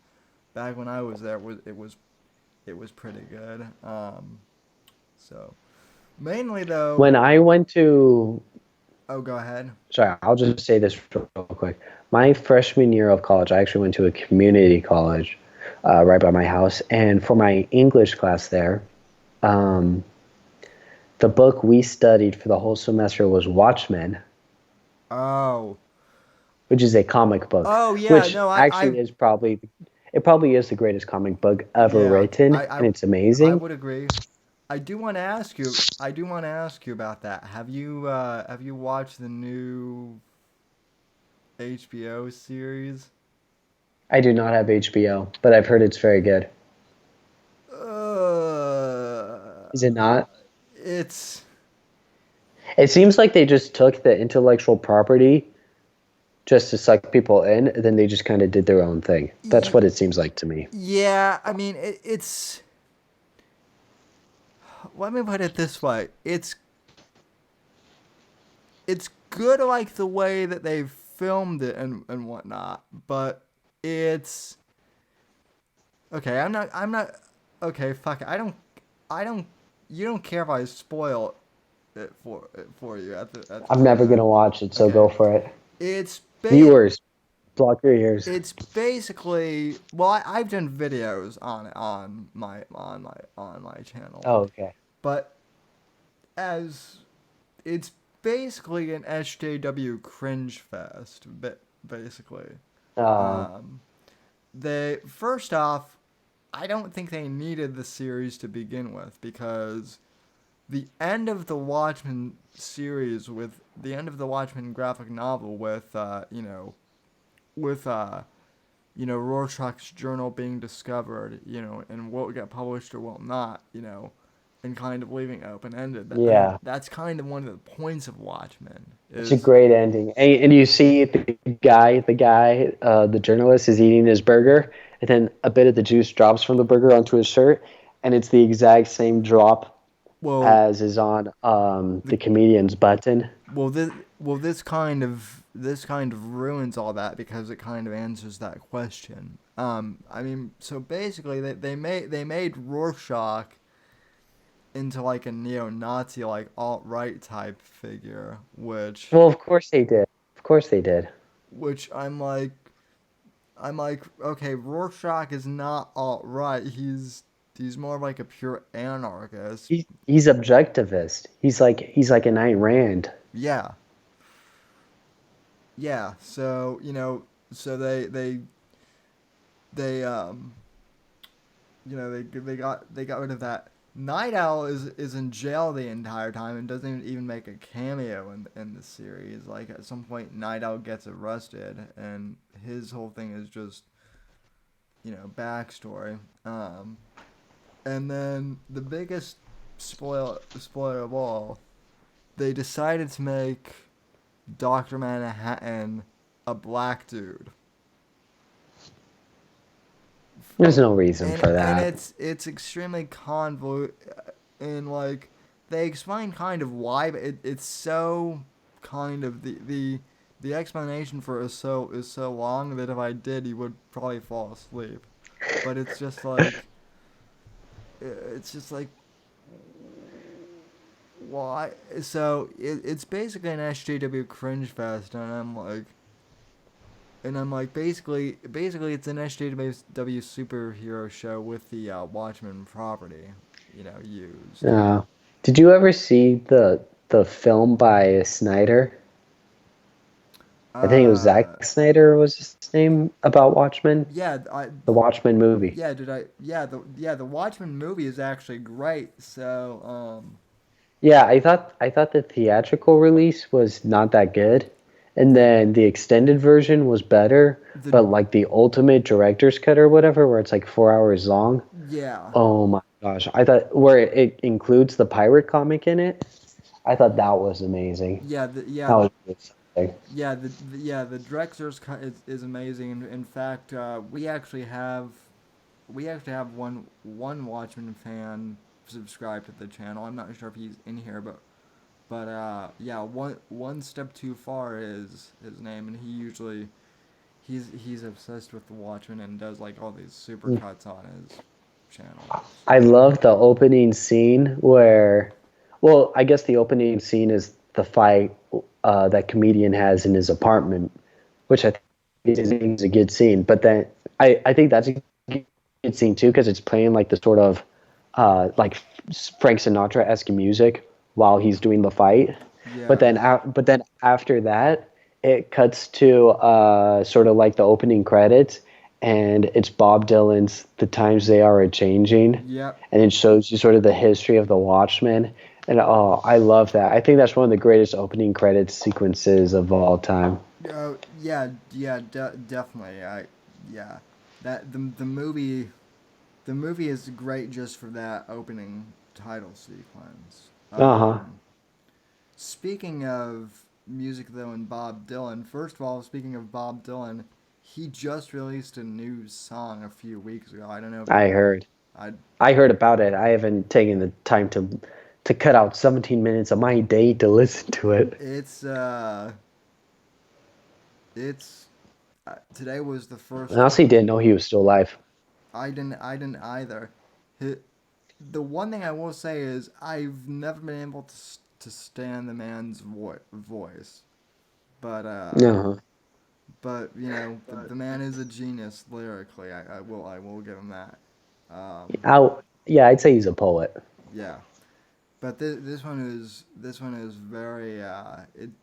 back when I was there, it was pretty good. So mainly though, When I went to, oh, go ahead. sorry, I'll just say this real quick. My freshman year of college, I actually went to a community college right by my house, and for my English class there, um, the book we studied for the whole semester was Watchmen, Oh, which is a comic book, oh yeah, which no, actually is probably it probably is the greatest comic book ever yeah, written, and it's I amazing. would agree. I do want to ask you. I do want to ask you about that. Have you watched the new HBO series? I do not have HBO, but I've heard it's very good. Uh, Is it not? it's It seems like they just took the intellectual property just to suck people in, and then they just kind of did their own thing. That's y- what it seems like to me. yeah. I mean, it's. Let me put it this way. It's good, like the way that they've filmed it and whatnot, but it's okay. I'm not. Okay, fuck it. I don't. You don't care if I spoil it for you I'm at never the. gonna watch it, so Okay. go for it. It's ba- Viewers, block your ears. it's basically, well, I've done videos on it on my channel, Oh, okay. but as it's basically an SJW cringe fest, basically. Uh, Um, they first off, I don't think they needed the series to begin with, because the end of the Watchmen series, with the end of the Watchmen graphic novel, with with Rorschach's journal being discovered, and what will get published or what not, and kind of leaving it open ended. I mean, yeah, that's kind of one of the points of Watchmen it's a is. great ending. And you see the journalist is eating his burger, and then a bit of the juice drops from the burger onto his shirt, and it's the exact same drop Well, as is on the the comedian's button. this kind of ruins all that, because it kind of answers that question. I mean, so basically, they made Rorschach into like a neo-Nazi, like alt-right type figure, which Well, of course they did. Of course they did. which I'm like, okay, Rorschach is not alt-right. He's more of like a pure anarchist. He's objectivist. He's like an Ayn Rand. Yeah, yeah. So so they they got rid of that. Night Owl is in jail the entire time and doesn't even make a cameo in the series. Like, at some point, Night Owl gets arrested, and his whole thing is just backstory. And then the biggest spoiler of all, they decided to make Doctor Manhattan a black dude. There's no reason for and that. it's extremely convoluted, and like they explain kind of why, but it's so kind of the explanation for it is so long that if I did, you would probably fall asleep. But it's just like why? So it's basically an SJW cringe fest, and I'm like basically it's an SJW superhero show with the Watchmen property, used. Uh, did you ever see the film by Snyder? I think it was Zack Uh, Snyder was his name about Watchmen. yeah, The Watchmen movie. yeah, the Watchmen movie is actually great. So Yeah, I thought the theatrical release was not that good, and the then the extended version was better. the But like the ultimate director's cut or whatever, where it's like 4 hours long. yeah Oh my gosh! I thought where it includes the pirate comic in it. I thought that was amazing. yeah the yeah That was really something. the director's cut is amazing. In fact, we actually have one Watchmen fan subscribed to the channel. I'm not sure if he's in here, but yeah, one step too far is his name, and he's obsessed with the Watchmen and does like all these super cuts on his channel. I So love the opening scene where, well, I guess the opening scene is the fight that comedian has in his apartment, which I think is a good scene. But then I think that's a good scene too because it's playing like the sort of like Frank Sinatra esque music while he's doing the fight. But yeah, then but then after that, it cuts to sort of like the opening credits, and it's Bob Dylan's "The Times They Are a Changing," yep. and it shows you sort of the history of the Watchmen. And oh, I love that. I think that's one of the greatest opening credits sequences of all time. Definitely. Yeah, that the movie is great just for that opening title sequence. Uh huh. Speaking of music though, and Bob Dylan. First of all, speaking of Bob Dylan, he just released a new song a few weeks ago. I don't know if I you. heard. I I heard about it. I haven't taken the time to cut out 17 minutes of my day to listen to it. it's it's today was the I first honestly full. didn't know he was still alive. I didn't either. Hi The one thing I will say is I've never been able to stand the man's voice, but Uh-huh. the man is a genius lyrically. I will give him that. Um, I, yeah, I'd say he's a poet. yeah, but this one is very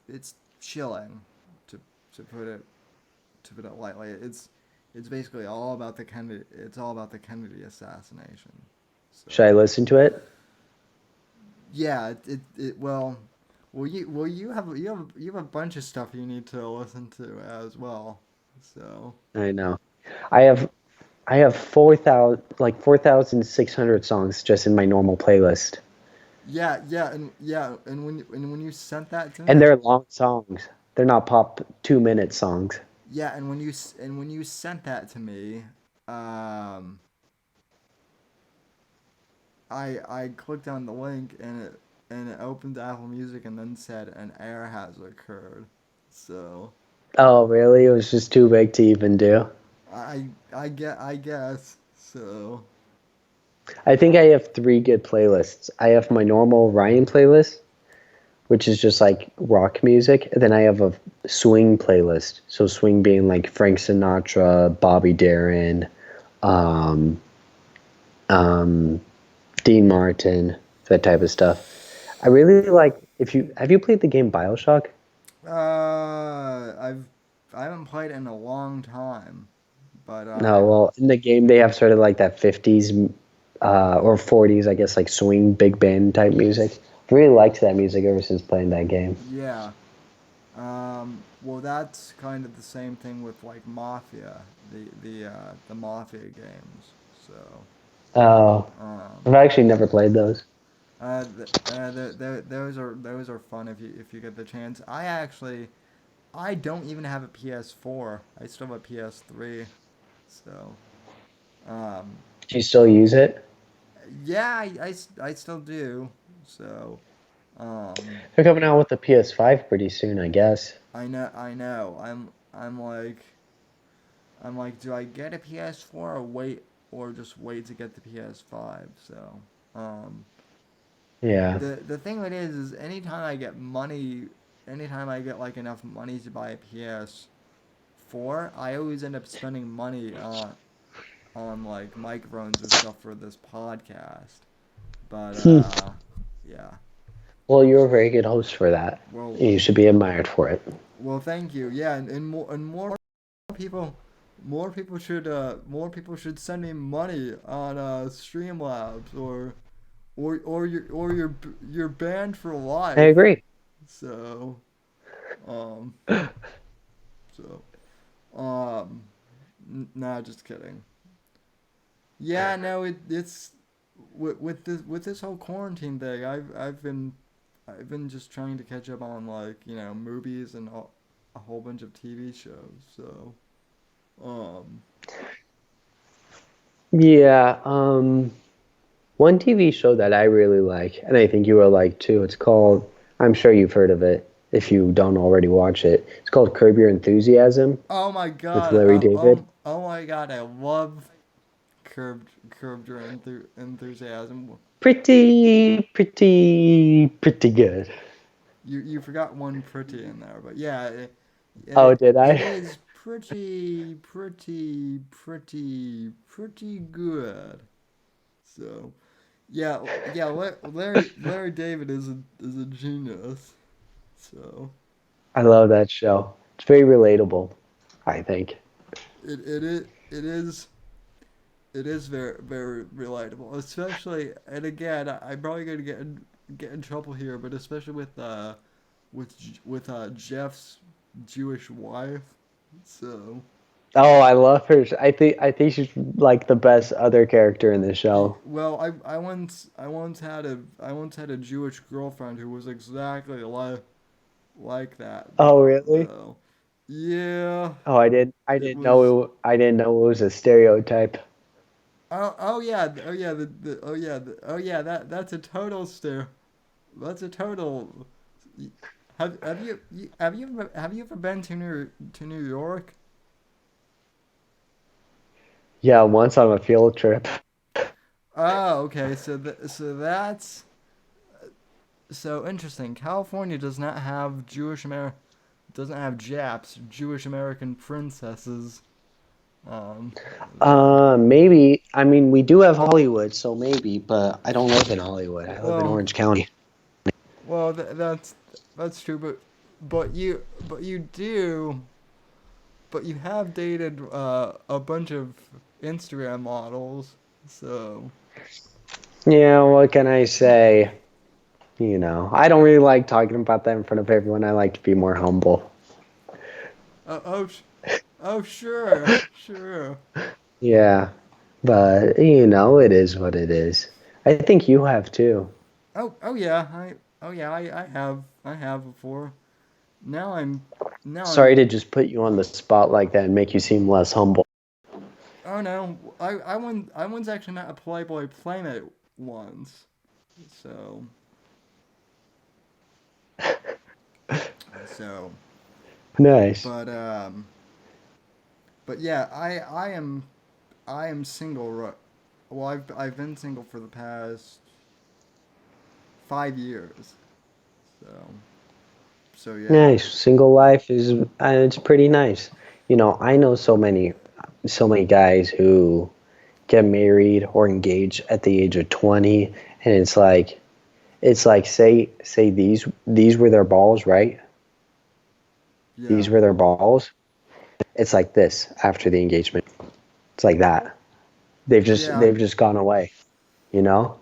it's chilling to to put it to put it lightly. It's basically all about the Kennedy. It's all about the Kennedy assassination. Should I So listen to it? yeah, you have a bunch of stuff you need to listen to as well. So I know. I have I have 4,600 songs just in my normal playlist. and when you sent that to And me, they're long songs. They're not pop 2 minute songs. and when you sent that to me, um, I clicked on the link and it opened Apple Music and then said an error has occurred. So Oh, really? It was just too big to even do. I guess so. I think I have three good playlists. I have my normal Ryan playlist, which is just like rock music. And then I have a swing playlist. So swing being like Frank Sinatra, Bobby Darin, um, um, Dean Martin, that type of stuff. I really like if you have you played the game BioShock? I've I haven't played in a long time, but No, well, in the game they have sort of like that 50s or 40s, I guess, like swing big band type music. I really liked that music ever since playing that game. yeah. Well, that's kind of the same thing with like Mafia, the Mafia games. So, Oh, I've um, actually never played those. those are fun if you get the chance. I don't even have a PS4. I still have a PS3. So, Um, Do you still use it? yeah, I still do. So, um, They're coming out with the PS5 pretty soon, I guess. I know. I'm like, do I get a PS4 or just wait to get the PS5? So, um, Yeah. the thing with it is anytime I get like enough money to buy a PS4, I always end up spending money on like microphones or stuff for this podcast. But Hmm. yeah. Well, you're a very good host for that. Well, You should be admired for it. well, thank you. Yeah, and people more people should send me money on Streamlabs or you're banned for I life. agree. So, um, so nah, just kidding. Yeah, no, it's with this whole quarantine thing. I've been just trying to catch up on like movies and a whole bunch of TV shows. So, um, Yeah. One TV show that I really like, and I think you will like too. It's called. I'm sure you've heard of it. If you don't already watch it, it's called Curb Your Enthusiasm oh my with god, Larry David. oh my god, I love Curbed Your Enthusiasm. Pretty good. You forgot one pretty in there, but yeah, Oh, did it I? is pretty good. So yeah, Larry David is a genius. So I love that show. It's very relatable, I think. it is very relatable, especially and again I'm probably gonna get in trouble here, but especially with Jeff's Jewish wife. So Oh, I love her. I think she's like the best other character in the show. well, I once had a Jewish girlfriend who was exactly like that Oh, really? though. Yeah, Oh, I didn't. I it didn't was. know. I didn't know it was a stereotype. That's a total stare. That's a total. Have you ever been to New York? Yeah, once on a field trip. Oh, okay. So that's so interesting. California doesn't have Japs, Jewish American princesses. Um, Maybe. I mean, we do have Hollywood, so maybe. But I don't live in Hollywood. I live in well, Orange County. that's true, but you do, but you have dated a bunch of Instagram models, so Yeah. What can I say? I don't really like talking about that in front of everyone. I like to be more humble. oh oh, sh- oh sure. Yeah. But it is what it is. I think you have too. Oh yeah, I have before. Now I'm now Sorry I'm to just put you on the spot like that and make you seem less humble. oh no, I once actually met a Playboy Playmate once. So so Nice. but but yeah, I am single well I've been single for the past 5 years. So yeah. Nice. Single life is it's pretty nice. I know so many guys who get married or engaged at the age of 20, and it's like say these were their balls, right? Yeah. These were their balls. It's like this after the engagement. It's like that. They've just Yeah. they've just gone away, you know?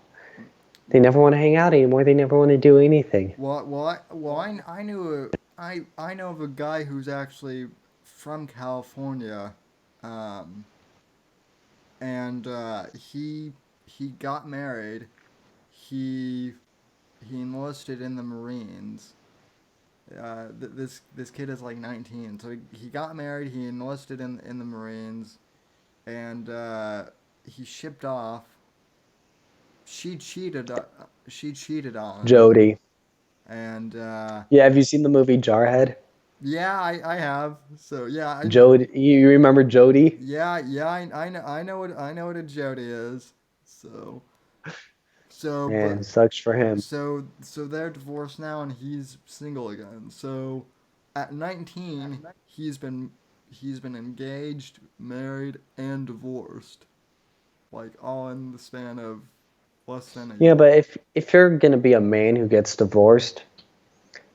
They never want to hang out anymore. They never want to do anything. I know of a guy who's actually from California, um, and he got married. He he enlisted in the Marines. This kid is like 19, so he got married. He enlisted in the Marines, and he shipped off. She cheated. She cheated on him, Jody. and Yeah, have you seen the movie Jarhead? yeah, I have. So yeah, Jody, you remember Jody? I know what a Jody is. So so Man, but sucks for him. so they're divorced now, and he's single again. So at 19, he's been engaged, married, and divorced, like all in the span of less than a Yeah, year. but if you're gonna be a man who gets divorced,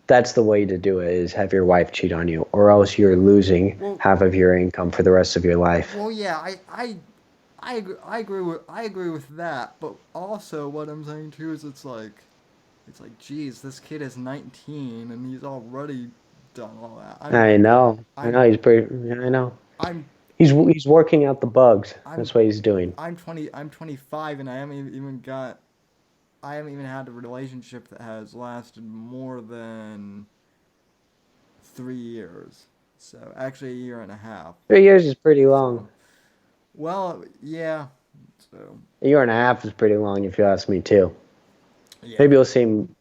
that's the way to do it, is have your wife cheat on you, or else you're losing Well, half of your income for the rest of your life. well, yeah, I agree with that, but also what I'm saying too is it's like, geez, this kid is 19 and he's already done all that. I know. I I'm know he's pretty. I know. I'm He's working out the bugs. I'm That's what he's doing. I'm 25, and I haven't even had a relationship that has lasted more than 3 years. So actually, a year and a half. 3 years is pretty long. So well, yeah. So A year and a half is pretty long, if you ask me too. yeah, Maybe it'll seem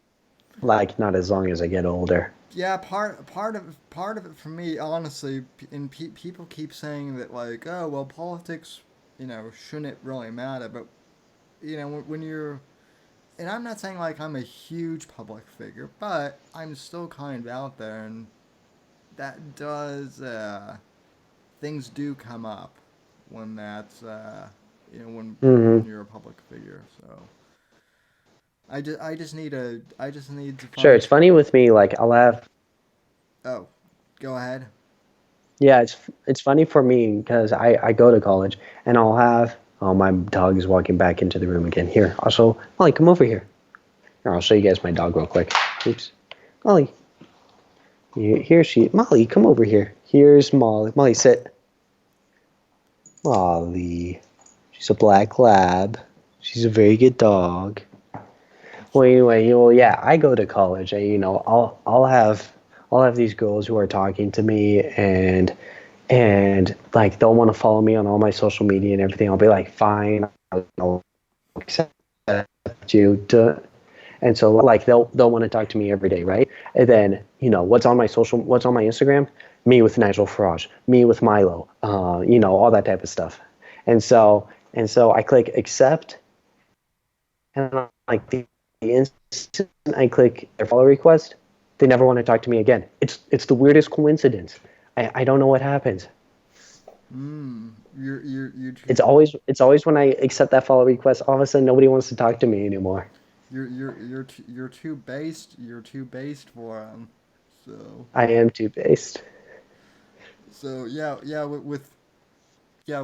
like not as long as I get older. yeah. Part of it for me, honestly, and people keep saying that like, oh well, politics, shouldn't really matter, but when you're, and I'm not saying like I'm a huge public figure, but I'm still kind of out there, and that does things do come up when that's when Hmm. you're a public figure. So I just need to Sure, find. it's funny with me. Like I'll have. Oh, go ahead. Yeah, it's funny for me because I go to college and I'll have. Oh, my dog is walking back into the room again. Here, also, Molly, come over here. Here, I'll show you guys my dog real quick. Oops, Molly. Here she. Molly, come over here. Here's Molly. Molly, sit. Molly. She's a black lab. She's a very good dog. Well, anyway, yeah, I go to college. I'll have these girls who are talking to me, and like they'll want to follow me on all my social media and everything. I'll be like, fine, I'll accept you. And so like they'll want to talk to me every day, right? And then what's on my Instagram? Me with Nigel Farage, me with Milo, all that type of stuff. And so I click accept, and like the instant I click their follow request, they never want to talk to me again. It's the weirdest coincidence. I don't know what happens. You're It's always when I accept that follow request, all of a sudden nobody wants to talk to me anymore. you're too based for them. So I am too based. yeah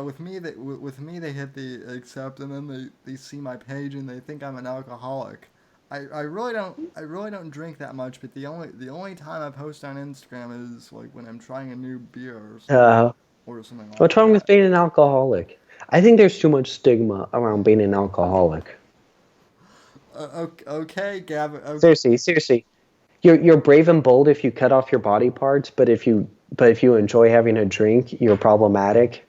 with me with me they hit the accept, and then they see my page and they think I'm an alcoholic. I really don't drink that much, but the only time I post on Instagram is like when I'm trying a new beer Uh, or something like what's wrong with that. being an alcoholic? I think there's too much stigma around being an alcoholic. Okay, Gavin. Okay. Seriously. You're brave and bold if you cut off your body parts, but if you enjoy having a drink, you're problematic.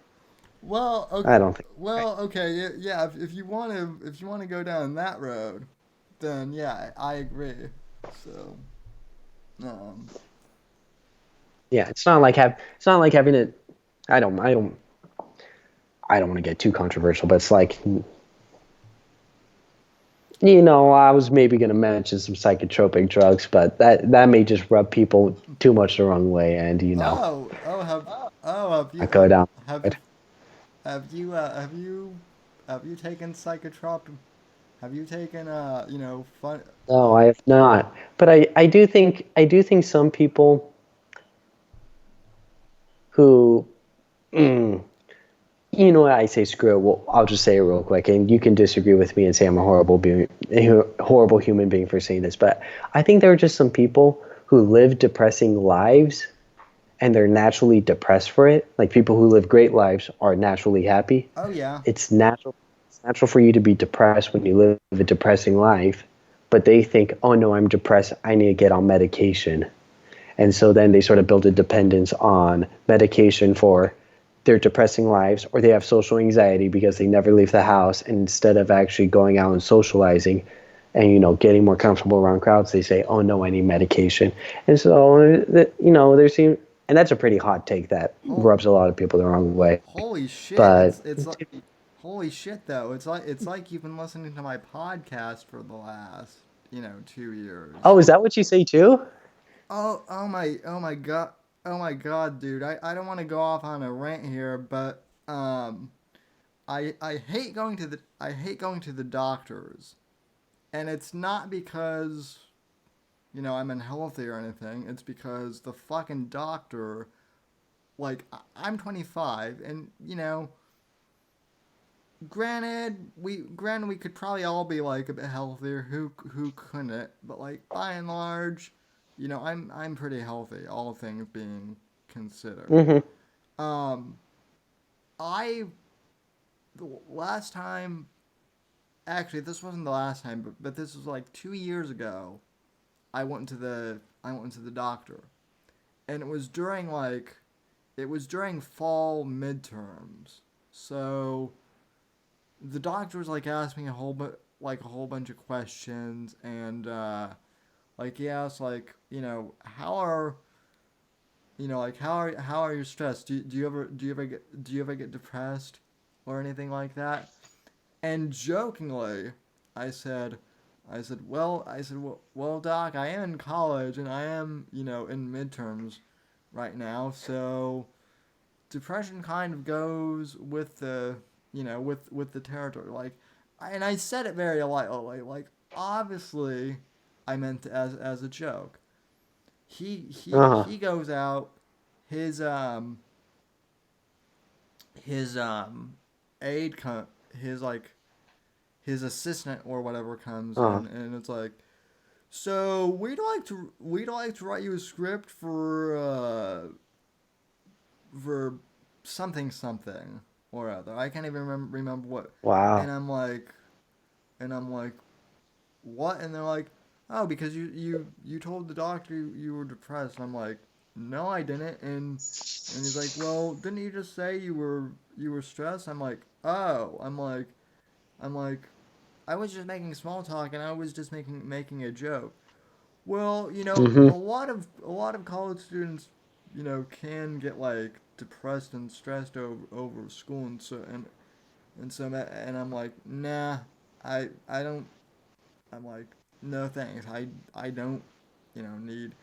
Well, I okay. don't think. Right. Well, okay. Yeah. If you want to go down that road, then yeah, I agree. So, um, Yeah, it's not like having it. I don't want to get too controversial, but it's like, I was maybe going to mention some psychotropic drugs, but that may just rub people too much the wrong way, and oh, oh, I go down. have But have you have you taken psychotrop? Have you taken fun? no, I have not. But I do think some people who, mm, I say screw it. Well, I'll just say it real quick, and you can disagree with me and say I'm a horrible human being for saying this. But I think there are just some people who live depressing lives, and they're naturally depressed for it. Like people who live great lives are naturally happy. Oh yeah. It's natural. It's natural for you to be depressed when you live a depressing life, but they think, oh no, I'm depressed. I need to get on medication, and so then they sort of build a dependence on medication for their depressing lives, or they have social anxiety because they never leave the house. And instead of actually going out and socializing and, getting more comfortable around crowds, they say, oh no, I need medication. And so, there seems, and that's a pretty hot take that Hol- rubs a lot of people the wrong way. Holy shit! But It's like holy shit though. It's like you've been listening to my podcast for the last 2 years. oh, is that what you say too? Oh my god, dude. I don't want to go off on a rant here, but I hate going to the doctors, and it's not because I'm unhealthy or anything. It's because the fucking doctor, like, I'm 25, and granted we could probably all be like a bit healthier. Who couldn't? But like by and large, I'm pretty healthy, all things being considered. Mm-hmm. Um, I the last time, actually, this wasn't the last time, but this was like 2 years ago. I went to the doctor, and it was during fall midterms. So the doctor was like asking me a whole bunch of questions, and like he asked, like, how are you stressed? Do you ever get depressed or anything like that? And jokingly, I said, well, doc, I am in college and I am, in midterms right now, so depression kind of goes with the, with the territory. Like, and I said it very lightly. Like, obviously, I meant it as a joke. Uh-huh. He goes out. His um his aide his like his assistant or whatever comes Uh-huh. in, and it's like, so we'd like to write you a script for something something or other. I can't even remember what. Wow. And I'm like, what? And they're like, oh, because you told the doctor you were depressed. And I'm like, no, I didn't. And he's like, well, didn't you just say you were stressed? I'm like, oh. I'm like, I was just making small talk and I was just making a joke. Well, Mm-hmm. a lot of college students, can get like depressed and stressed over school, and I'm like, nah, I don't. I'm like, no thanks. I don't, need,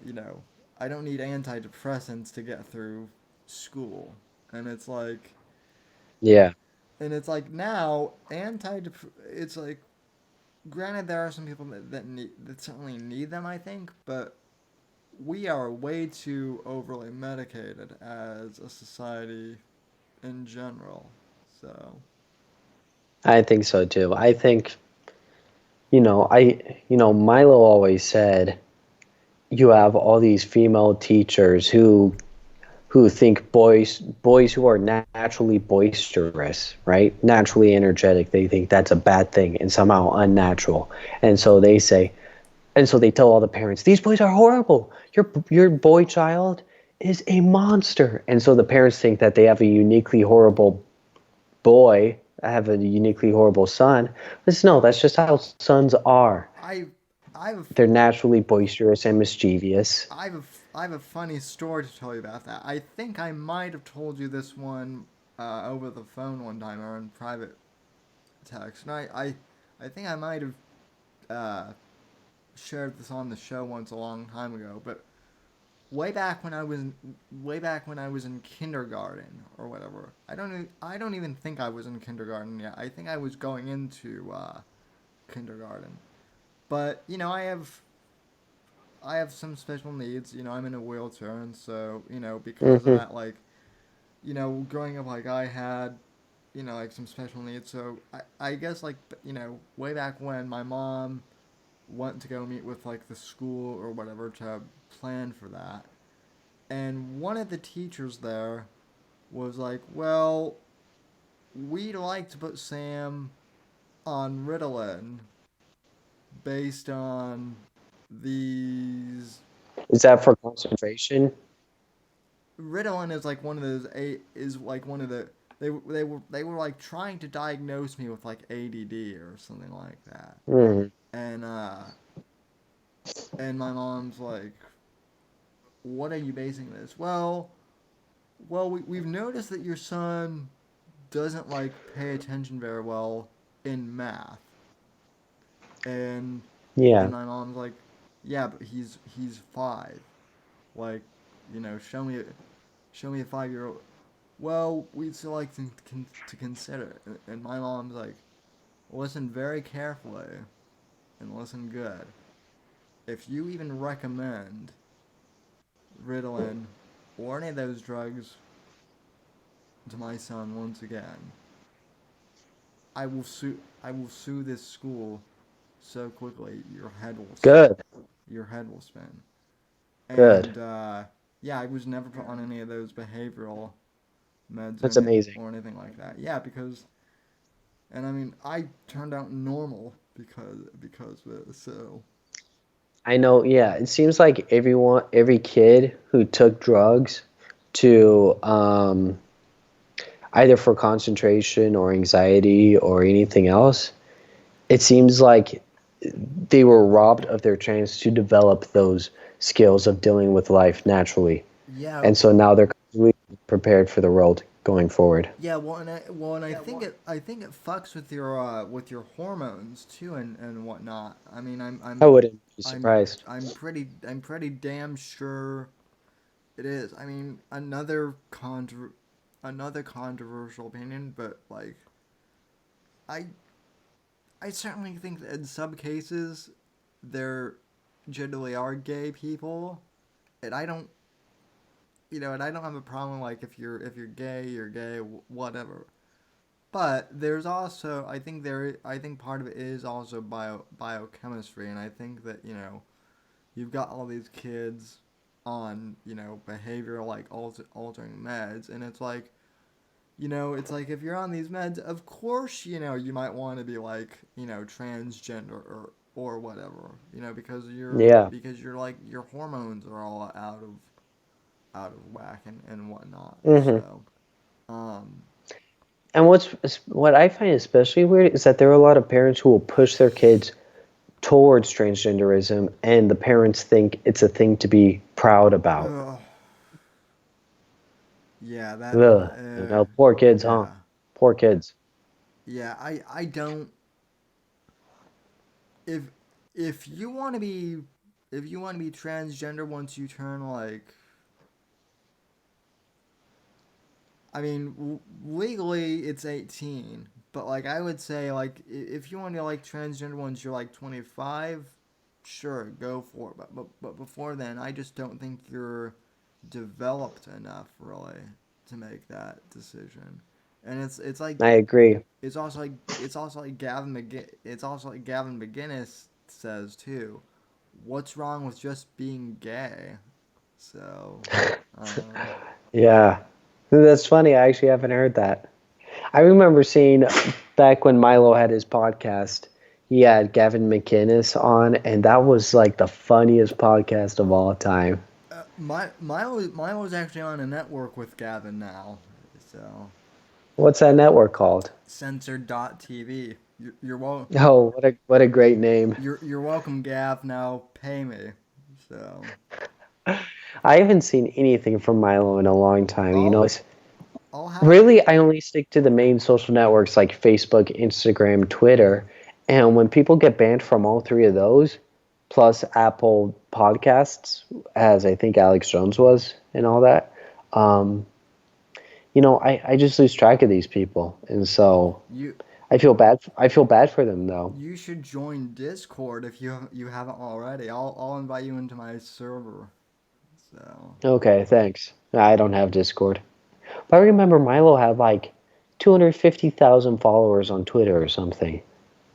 you know I don't need antidepressants to get through school. And it's like Yeah. now it's like, granted, there are some people that certainly need them, I think, but we are way too overly medicated as a society in general. So, I think so too. I think, Milo always said you have all these female teachers who think boys who are naturally boisterous, right? Naturally energetic, they think that's a bad thing and somehow unnatural. And so they say, and so they tell all the parents, these boys are horrible. Your boy child is a monster. And so the parents think that they have a uniquely horrible boy, have a uniquely horrible son. But no, that's just how sons are. I I've They're naturally boisterous and mischievous. I have a funny story to tell you about that. I think I might have told you this one over the phone one time or in private text. And I think I might have uh, shared this on the show once a long time ago. But way back when I was in kindergarten or whatever. I don't even think I was in kindergarten yet. I think I was going into kindergarten. But I have some special needs. I'm in a wheelchair, and so because of Hmm. that, like, growing up, like, I had like some special needs. So I guess, like, way back when, my mom went to go meet with like the school or whatever to plan for that, and one of the teachers there was like, well, we'd like to put Sam on Ritalin based on these Is that for concentration? Ritalin is like one of those is like one of the they were like trying to diagnose me with like ADD or something like that, Mm. and and my mom's like, what are you basing this? Well, we've noticed that your son doesn't like pay attention very well in math, and Yeah. my mom's like, yeah, but he's 5, like, show me a 5-year-old. Well, we'd still like to consider it. And my mom's like, listen very carefully and listen good. If you even recommend Ritalin or any of those drugs to my son once again, I will sue this school so quickly Good. your head will spin. Good. And yeah, I was never put on any of those behavioral meds That's amazing. or anything like that. Yeah, because and I mean I turned out normal because of it. So I know, yeah, it seems like every kid who took drugs to either for concentration or anxiety or anything else, it seems like they were robbed of their chance to develop those skills of dealing with life naturally. yeah, And so now they're completely prepared for the world going forward. yeah. Well, and I think it fucks with your hormones too and whatnot. I mean, I wouldn't be I'm surprised. I'm pretty damn sure it is. I mean, another controversial opinion, but like I I certainly think that in some cases there generally are gay people, and I don't and I don't have a problem like if you're gay, you're gay, whatever. But there's also I think part of it is also biochemistry, and I think that you've got all these kids on behavioral like altering meds, and it's like it's like if you're on these meds, of course you might want to be like transgender or whatever because Yeah. you're like your hormones are all out of whack and whatnot. Hmm. So um And what I find especially weird is that there are a lot of parents who will push their kids towards transgenderism, and the parents think it's a thing to be proud about. ugh, yeah that Ugh, poor kids, huh? yeah. Poor kids. Yeah, I don't if if you want to be if you want to be transgender once you turn like I mean legally it's 18, but like I would say like if you want to like transgender once you're like 25, sure, go for it. But before then, I just don't think you're developed enough really to make that decision. And it's like I agree. it's also like Gavin McGinnis says too. What's wrong with just being gay? So, um, Yeah. That's funny. I actually haven't heard that. I remember seeing back when Milo had his podcast, he had Gavin McInnes on, and that was like the funniest podcast of all time. Milo's actually on a network with Gavin now. So, What's that network called? censored.tv. Oh, what a great name. You're welcome, Gav. Now pay me. So, I haven't seen anything from Milo in a long time. I'll I'll have Really, I only stick to the main social networks like Facebook, Instagram, Twitter. And when people get banned from all three of those, plus Apple Podcasts, as I think Alex Jones was, and all that, um, I just lose track of these people, and so you I feel bad. I feel bad for them, though. you should join Discord if you haven't already. I'll invite you into my server. So, Okay, thanks. I don't have Discord, but I remember Milo had like 250,000 followers on Twitter or something.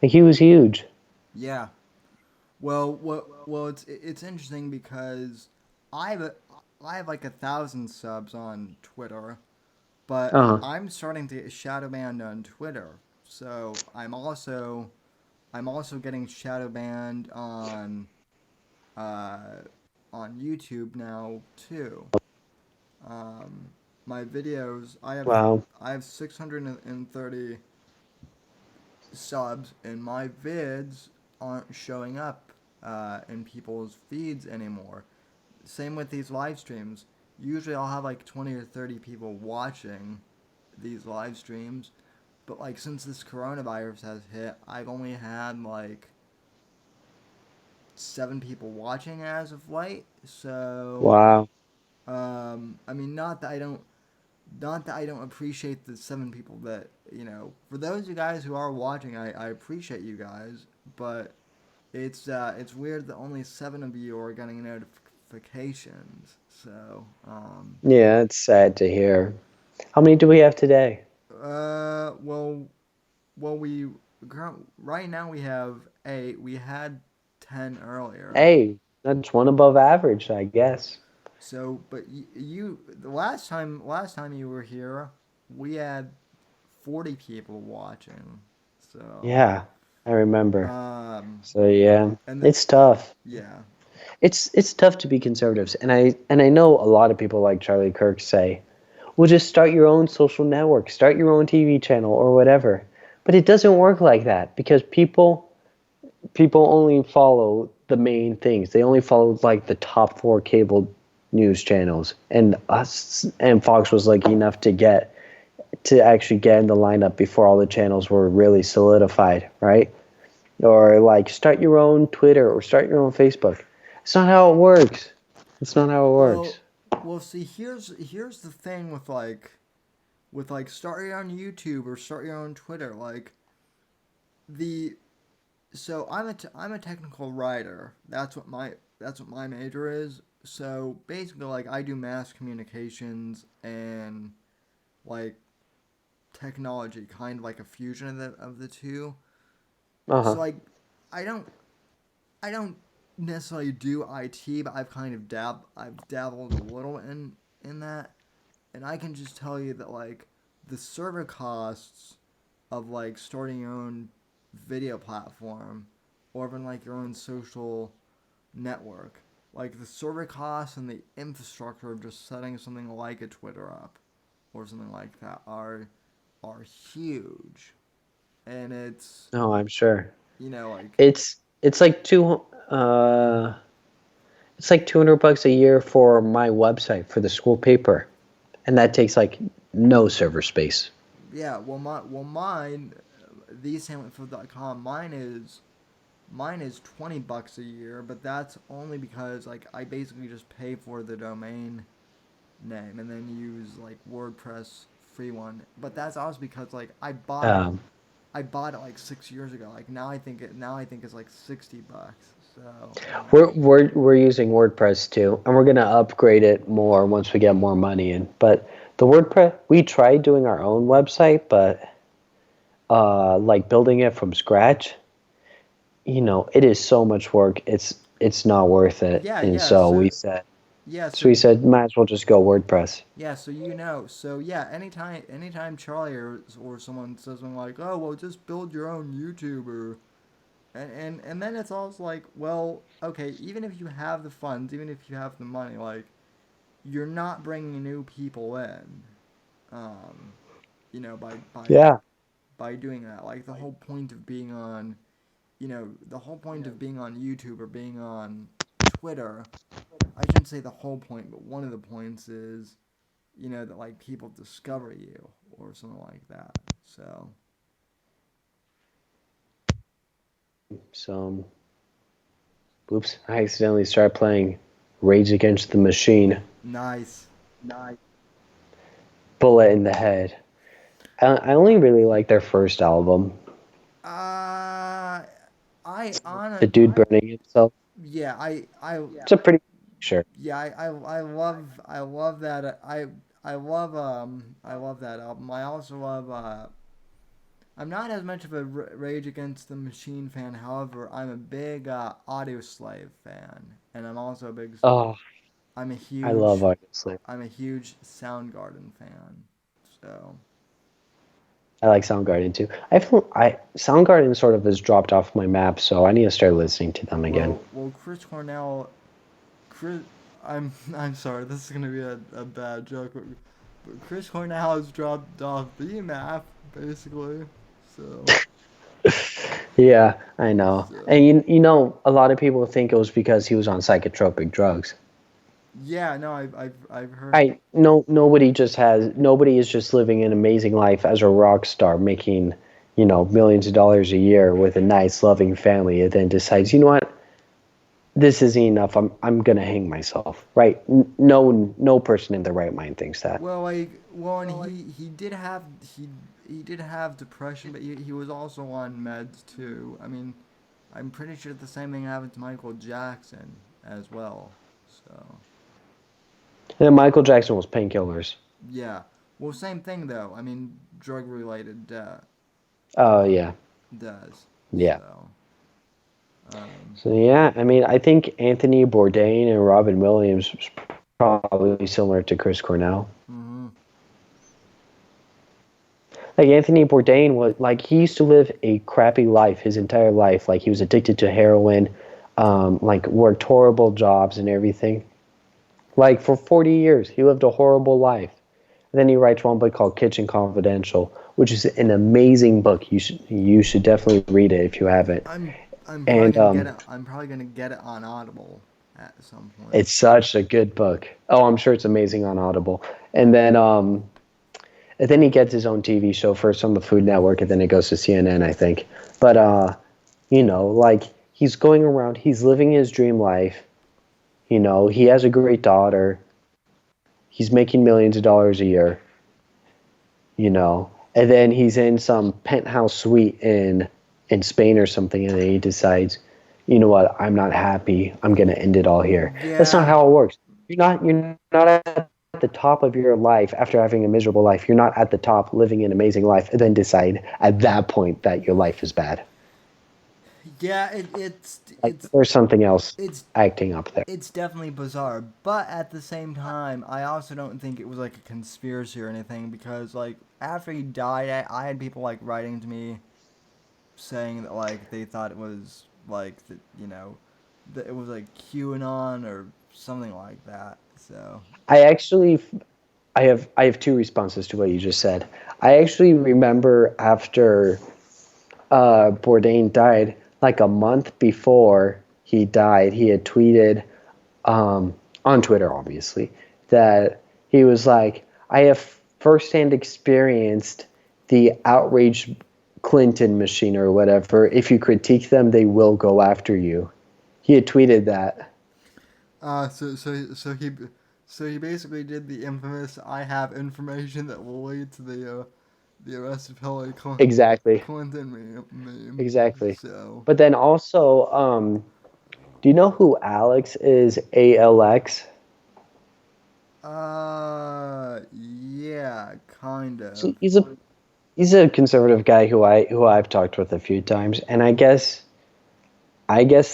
Like he was huge. yeah. It's interesting because I have a, I have like 1,000 subs on Twitter, but Uh huh. I'm starting to get shadow banned on Twitter. So I'm also getting shadow banned uh on YouTube now too. My videos, Wow. I have 630 subs, and my vids aren't showing up in people's feeds anymore. Same with these live streams. Usually I'll have like 20 or 30 people watching these live streams, but like since this coronavirus has hit, I've only had like 7 people watching as of late. So, Wow. I mean, not that I don't appreciate the 7 people that For those of you guys who are watching, I appreciate you guys, but it's weird that only 7 of you are getting notifications. So, Yeah, it's sad to hear. How many do we have today? well, right now we have 8. We had 10 earlier. Hey, that's one above average, I guess. So, but the last time you were here, we had 40 people watching. So, Yeah, I remember. um, So yeah, and it's tough. yeah, It's tough to be conservatives, and I know a lot of people like Charlie Kirk say, "Well, just start your own social network, start your own TV channel or whatever." But it doesn't work like that because people only follow the main things. They only follow like the top 4 cable news channels, and us and Fox was lucky enough to actually get in the lineup before all the channels were really solidified, right? Or like start your own Twitter or start your own Facebook. It's not how it works. It's not how it works. well, see, here's the thing with like start your own YouTube or start your own Twitter. Like the so I'm a technical writer. That's what my major is. So basically, like I do mass communications and like technology, kind of like a fusion of the two. So Uh-huh. like I don't I don't necessarily do IT, but I've dabbled a little in that, and I can just tell you that like the server costs of like starting your own video platform or even like your own social network, like the server costs and the infrastructure of just setting something like a Twitter up or something like that are huge, and Oh, I'm sure. like It's it's like two it's like $200 a year for my website for the school paper. And that takes like no server space. yeah. Mine, thesamwitfield.com, mine is $20 a year, but that's only because like I basically just pay for the domain name and then use like WordPress free one. But that's also because like Um, I bought it like 6 years ago. Like now I think it's like $60. So we're using WordPress too, and we're gonna upgrade it more once we get more money in. But the WordPress, we tried doing our own website, but like building it from scratch, it is so much work. It's not worth it. yeah, And yeah. so Yeah, so we said, might as well just go WordPress. yeah, so so yeah, anytime Charlie or someone says something like, "Oh, well, just build your own YouTuber," and then it's also like, well, okay, even if you have the funds, even if you have the money, like you're not bringing new people in, um, Yeah. by doing that. Like the whole point of being on, the whole point of being on YouTube or being on Twitter. I shouldn't say the whole point, but one of the points is that like people discover you or something like that. So So, oops, I accidentally started playing Rage Against the Machine. nice. Bullet in the Head. I only really like their first album. Uh, I The on dude burning himself. yeah It's a pretty sure. yeah I love that I love that album. I also love I'm not as much of a Rage Against the Machine fan. However, I'm a big Audio Slave fan, and I'm also a big Oh, I'm a I love huge Audioslave. Soundgarden fan. So I like Soundgarden too. I Soundgarden sort of has dropped off my map, so I need to start listening to them again. Chris Cornell, Chris, I'm sorry. This is gonna be a bad joke, but Chris Cornell has dropped off the map basically. So Yeah, I know. And so you know, a lot of people think it was because he was on psychotropic drugs. yeah. No, I've heard. Right. Nobody is just living an amazing life as a rock star, making, millions of dollars a year with a nice, loving family, and then decides, you know what, this isn't enough. I'm gonna hang myself. Right? No person in their right mind thinks that. And he did have depression, but he was also on meds too. I mean, I'm pretty sure the same thing happened to Michael Jackson as well. So And then Michael Jackson was painkillers. yeah, well, same thing though. I mean, drug related Oh yeah, does yeah. so. Um, So yeah, I mean, I think Anthony Bourdain and Robin Williams was probably similar to Chris Cornell. hmm Like Anthony Bourdain was like he used to live a crappy life his entire life. Like he was addicted to heroin, like worked horrible jobs and everything. Like for 40 years, he lived a horrible life. And then he writes one book called Kitchen Confidential, which is an amazing book. You should definitely read it if you haven't. I'm I'm probably And gonna get it. I'm probably gonna get it on Audible at some point. it's such a good book. Oh, I'm sure it's amazing on Audible. And then he gets his own TV show first on the Food Network, and then it goes to CNN, I think. But like he's going around, he's living his dream life. He has a great daughter. He's making millions of dollars a year. And then he's in some penthouse suite in Spain or something, and then he decides, you know what, I'm not happy. I'm gonna end it all here. That's not Yeah, how it works. You're not at the top of your life after having a miserable life. You're not at the top living an amazing life and then decide at that point that your life is bad. yeah. Like there's something else It's acting up there. it's definitely bizarre, but at the same time, I also don't think it was like a conspiracy or anything because like after he died, I had people like writing to me saying that like they thought it was like that that it was like QAnon or something like that. So I actually I have two responses to what you just said. I actually remember after Bourdain died, like a month before he died, he had tweeted on Twitter, obviously, that he was like, I have firsthand experienced the outraged Clinton machine or whatever. If you critique them, they will go after you. He had tweeted that. uh so so so he so he basically did the infamous "I have information that will lead to the arrest of Exactly. Clinton" meme. Exactly. So But then also, do you know who Alex is? ALX? yeah, kind So of. he's a conservative guy who I've talked with a few times, and I guess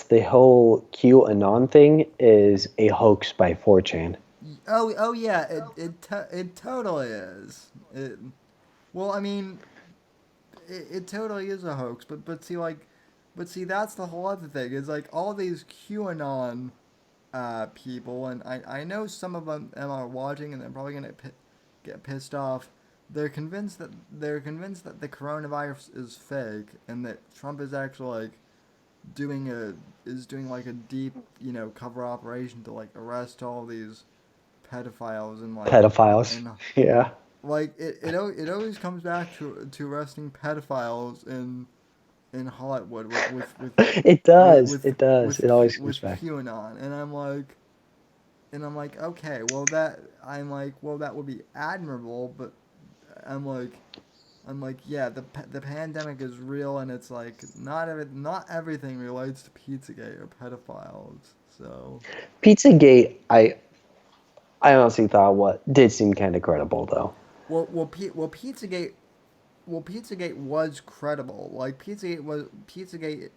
the whole QAnon thing is a hoax by 4chan. Oh yeah, it totally is. Well, I mean, it totally is a hoax, but see that's the whole other thing is like all these QAnon people, and I know some of them are watching, and they're probably gonna get pissed off. They're convinced that the coronavirus is fake, and that Trump is actually like doing a doing like a deep cover operation to like arrest all these pedophiles and Pedophiles. and Yeah. it always comes back to arresting pedophiles in Hollywood It does. It does. It always comes with back. QAnon, and I'm like, okay, well, that would be admirable, but I'm like, yeah, the pandemic is real, and it's like not everything relates to Pizzagate or pedophiles. So, Pizzagate, I honestly thought what did seem kind of credible though. Pizzagate, Pizzagate was credible. Like Pizzagate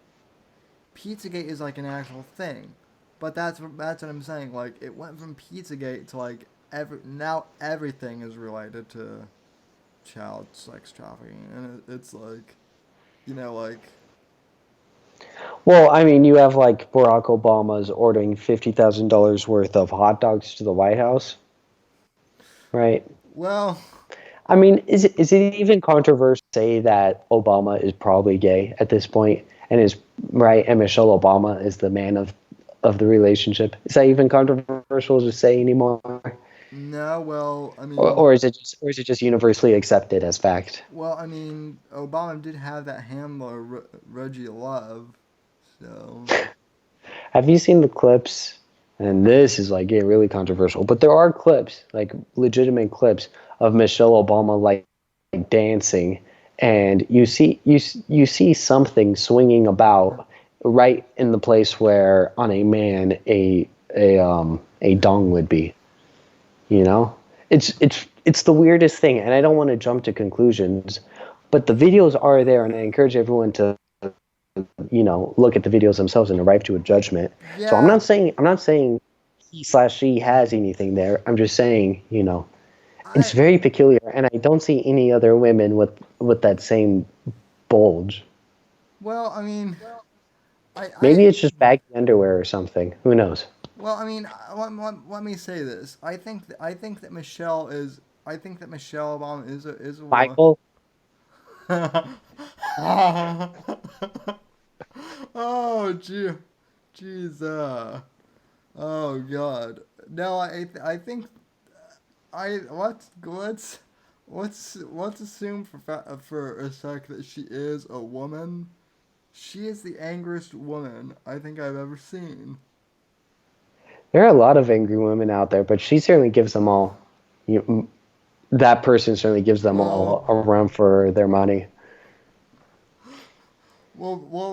is like an actual thing, but that's what I'm saying. Like it went from Pizzagate to like now everything is related to child sex trafficking, and it's like, like Well, I mean, you have like Barack Obama's ordering $50,000 worth of hot dogs to the White House, right? Well, I mean, is it even controversial to say that Obama is probably gay at this point, and is right, and Michelle Obama is the man of the relationship? Is that even controversial to say anymore, no, well, I or, mean, or is it just universally accepted as fact? Obama did have that handler, Reggie Love, so Have you seen the clips? And this is like getting really controversial, but there are clips, like legitimate clips of Michelle Obama like dancing, and you see something swinging about right in the place where on a man a dong would be. You know, it's the weirdest thing, and I don't want to jump to conclusions, but the videos are there, and I encourage everyone to look at the videos themselves and arrive to a judgment. So yeah, I'm not saying he slash she has anything there. I'm just saying, it's I very peculiar, and I don't see any other women with that same bulge. well, I Maybe it's just baggy underwear or something. Who knows? well, let me say this. I think that Michelle Obama is a woman. Michael, Oh, gee, jeez, oh God. No, I think I let's assume for a sec that she is a woman. She is the angriest woman I think I've ever seen. there are a lot of angry women out there, but she certainly gives them all. You, that person certainly gives them Well, all a run for their money.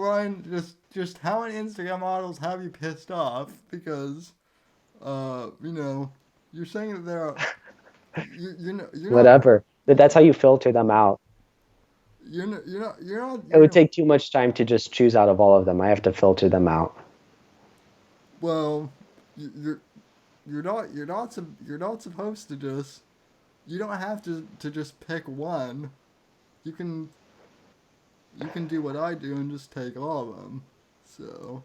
Ryan, just how many Instagram models have you pissed off? Because, you know, you're saying that there are, you're not, Whatever. That's how you filter them out. It would you're take too much time to just choose out of all of them. I have to filter them out. well, you're you're not supposed to just, you don't have to just pick one. You can you can do what I do and just take all of them. So,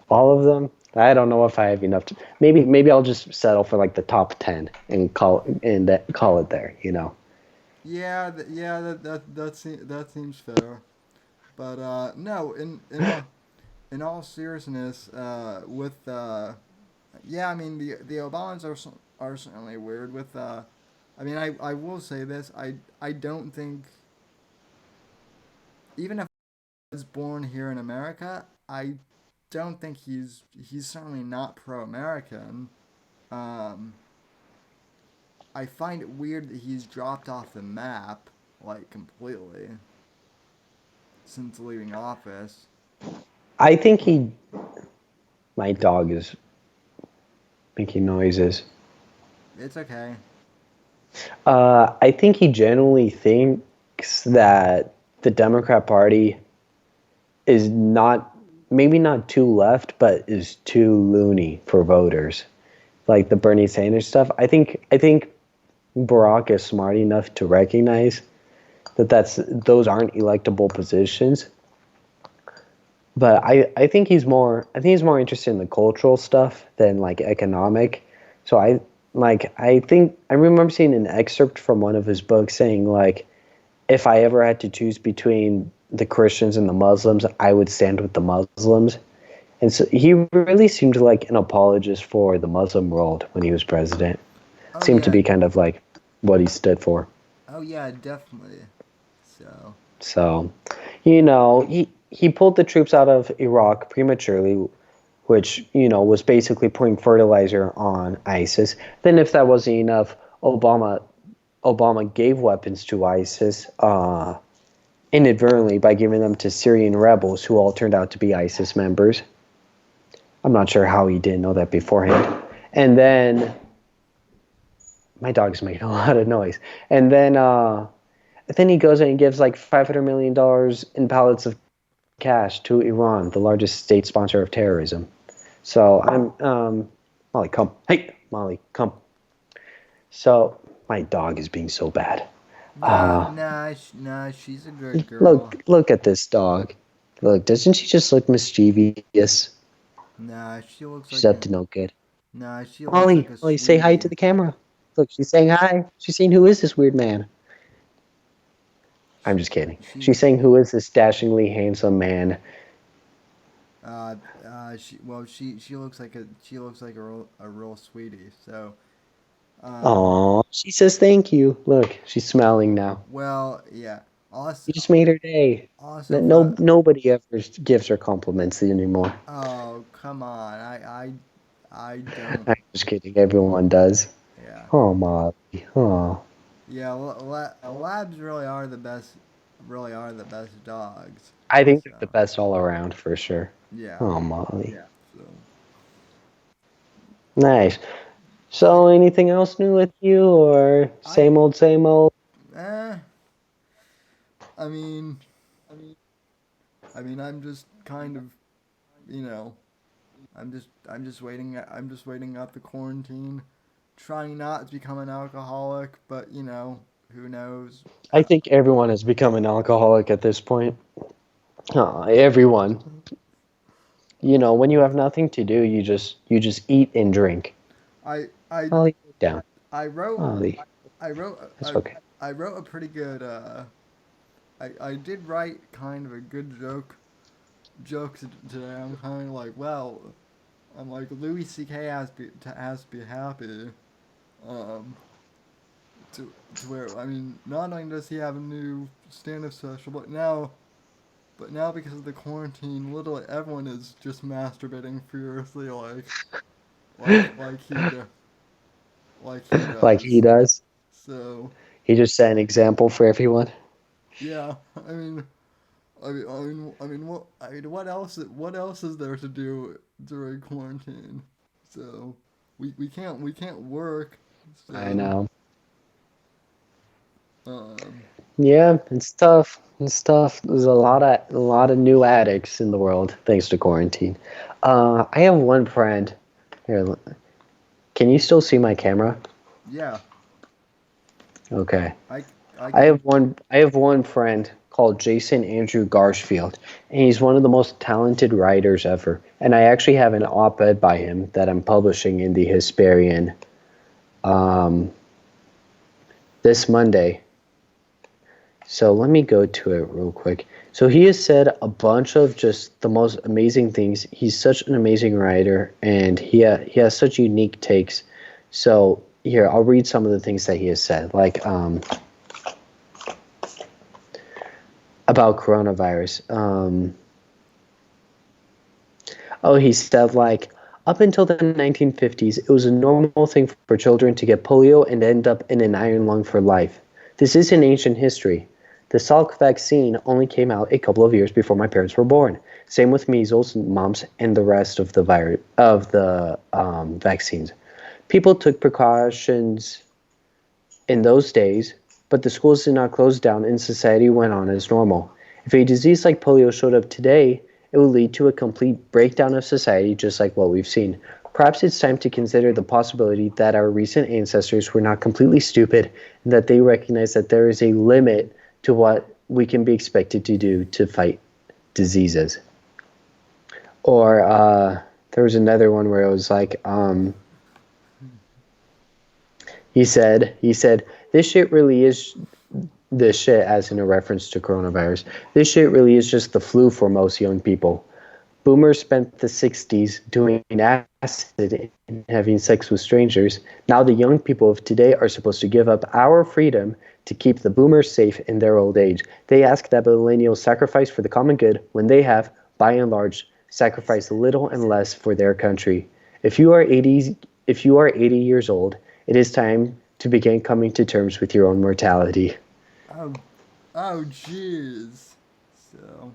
All of them. I don't know if I have enough to. Maybe I'll just settle for like the top 10 and call it there. yeah, that seems fair. But no, in all seriousness, with yeah, the Obamans are certainly weird. With I will say this, I don't think, even if he was born here in America, I don't think he's certainly not pro-American. Um, I find it weird that he's dropped off the map like completely since leaving office. I think he. My dog is making noises. It's okay. I think he genuinely thinks that the Democrat Party is not, maybe not too left, but is too loony for voters. Like the Bernie Sanders stuff. I think Barack is smart enough to recognize that those aren't electable positions. But I think he's more interested in the cultural stuff than like economic. So I think I remember seeing an excerpt from one of his books saying like, if I ever had to choose between the Christians and the Muslims, I would stand with the Muslims. And so he really seemed like an apologist for the Muslim world when he was president. Oh Seemed to yeah. be kind of like what he stood for. Oh yeah, definitely. So So, he pulled the troops out of Iraq prematurely, which, was basically pouring fertilizer on ISIS. Then if that wasn't enough, Obama gave weapons to ISIS inadvertently by giving them to Syrian rebels who all turned out to be ISIS members. I'm not sure how he didn't know that beforehand. And then my dog's making a lot of noise. And then he goes and he gives like $500 million in pallets of cash to Iran, the largest state sponsor of terrorism. So Molly, come. Hey, Molly, come. So my dog is being so bad. nah, she's a good girl. Look at this dog. Look, doesn't she just look mischievous? Nah, she looks She's like up a to no good. nah. She looks Ollie, like a Ollie, say hi sweetie. to the camera. Look, she's saying hi. She's saying, who is this weird man? I'm She, just kidding. she's She's saying, who is this dashingly handsome man? she looks like a real sweetie. So, um, Aw, she says thank you. Look, she's smiling now. well, yeah. You Also, just made her day. also That for nobody ever gives her compliments anymore. oh come on, I don't. I'm just kidding. Everyone does. Yeah, Oh, Molly. Oh, yeah. Labs really are the best dogs. I think they're So the best all around for sure. yeah. Oh, Molly. So Nice. I So, anything else new with you, or I same old, same old? eh. I mean, I'm just kind of you know I'm just waiting out the quarantine, trying not to become an alcoholic, but who knows? I think everyone has become an alcoholic at this point. Everyone. When you have nothing to do, you just eat and drink. I I Molly, sit down. I wrote Molly, I wrote that's okay. I wrote a pretty good I did write kind of a good joke today. I'm kind of like, well, I'm like Louis C.K. has to be happy. Um, to where not only does he have a new stand-up special, but now because of the quarantine, literally everyone is just masturbating furiously, like like he Like he does. does. So He just set an example for everyone. yeah, what else is there to do during quarantine? So we can't work. I So know. um Yeah, it's tough. It's tough. There's a lot of new addicts in the world thanks to quarantine. I have one friend. Here, can you still see my camera? yeah, Okay. I I I can have one. I have one friend called Jason Andrew Garshfield, and he's one of the most talented writers ever. And I actually have an op-ed by him that I'm publishing in the Hasparian um, this Monday. So let me go to it real quick. So he has said a bunch of just the most amazing things. He's such an amazing writer, and he has such unique takes. So here, I'll read some of the things that he has said, like about coronavirus. He said like up until the 1950s, it was a normal thing for children to get polio and end up in an iron lung for life. This is an ancient history. The Salk vaccine only came out a couple of years before my parents were born. Same with measles, mumps, and the rest of the vaccines. People took precautions in those days, but the schools did not close down and society went on as normal. If a disease like polio showed up today, it would lead to a complete breakdown of society, just like what we've seen. Perhaps it's time to consider the possibility that our recent ancestors were not completely stupid and that they recognize that there is a limit to what we can be expected to do to fight diseases. Or there was another one where it was like, he said, this shit really is this shit as in a reference to coronavirus. This shit really is just the flu for most young people. Boomers spent the 60s doing acid and having sex with strangers. Now the young people of today are supposed to give up our freedom to keep the boomers safe in their old age. They ask that millennials sacrifice for the common good when they have, by and large, sacrificed little and less for their country. If you are 80 years old, it is time to begin coming to terms with your own mortality. oh oh jeez. So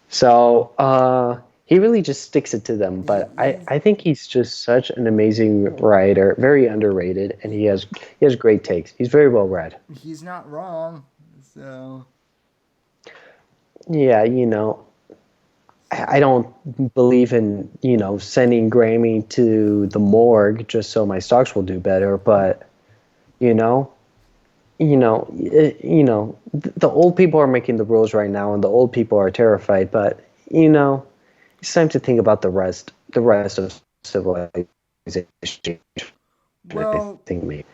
So he really just sticks it to them. he But I, he's I think he's just such an amazing writer, very underrated, and he has great takes. He's very well read. he's not wrong. So Yeah, I don't believe in sending Grammy to the morgue just so my stocks will do better. But you know, the old people are making the rules right now, and the old people are terrified. But you know, it's time to think about the rest of civilization. I Well, think maybe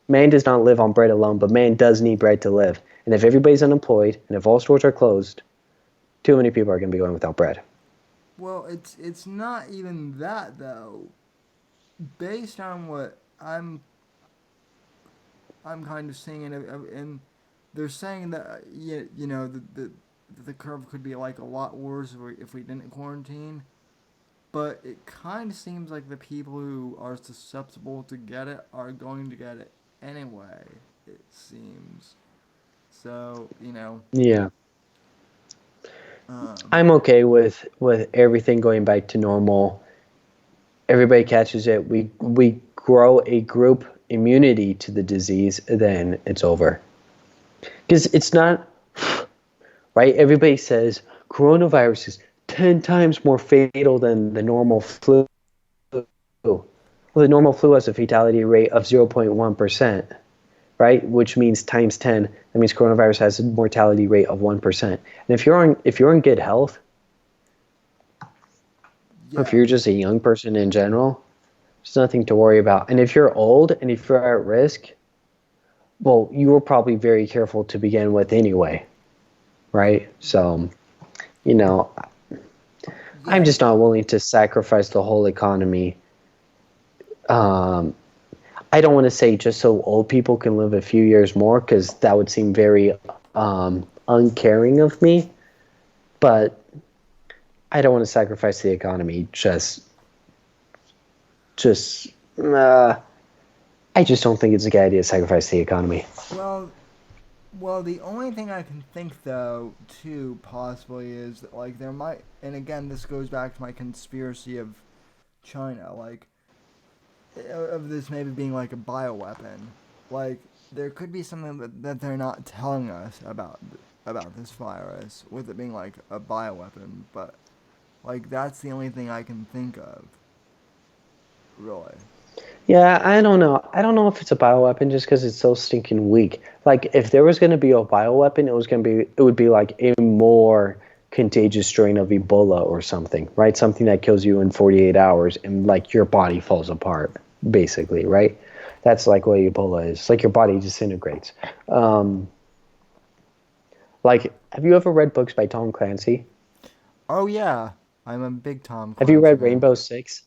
man does not live on bread alone, but man does need bread to live. And if everybody's unemployed, and if all stores are closed, too many people are going to be going without bread. it's not even that though. Based on what I'm kind of seeing, and they're saying that the curve could be like a lot worse if we didn't quarantine. But it kind of seems like the people who are susceptible to get it are going to get it anyway. It seems so. Yeah, Um, I'm okay with everything going back to normal. Everybody catches it. We grow a group immunity to the disease, then it's over. Because it's not right. Everybody says coronavirus is 10 times more fatal than the normal flu. Well, the normal flu has a fatality rate of 0.1%, right? Which means times 10. That means coronavirus has a mortality rate of 1%. And if you're in good health, if yeah, you're just a young person in general, there's nothing to worry about. And if you're old and if you're at risk, well, you were probably very careful to begin with anyway, right? So, you know, I'm yeah, just not willing to sacrifice the whole economy. Um, I don't want to say just so old people can live a few years more, because that would seem very uncaring of me. But I don't want to sacrifice the economy. Just, uh, I just don't think it's a good idea to sacrifice the economy. well, well, the only thing I can think though, too, possibly is that like there might, and again, this goes back to my conspiracy of China, like of this maybe being like a bioweapon. Like there could be something that they're not telling us about this virus, with it being like a bioweapon. But like that's the only thing I can think of, really. Yeah, I don't know. I don't know if it's a bioweapon just because it's so stinking weak. Like, if there was going to be a bioweapon, it would be like a more contagious strain of Ebola or something, right? Something that kills you in 48 hours and like your body falls apart, basically, right? That's like what Ebola is. Like your body disintegrates. Um, like, have you ever read books by Tom Clancy? Oh yeah, I'm a big Tom Have you Clancy read fan. Rainbow Six?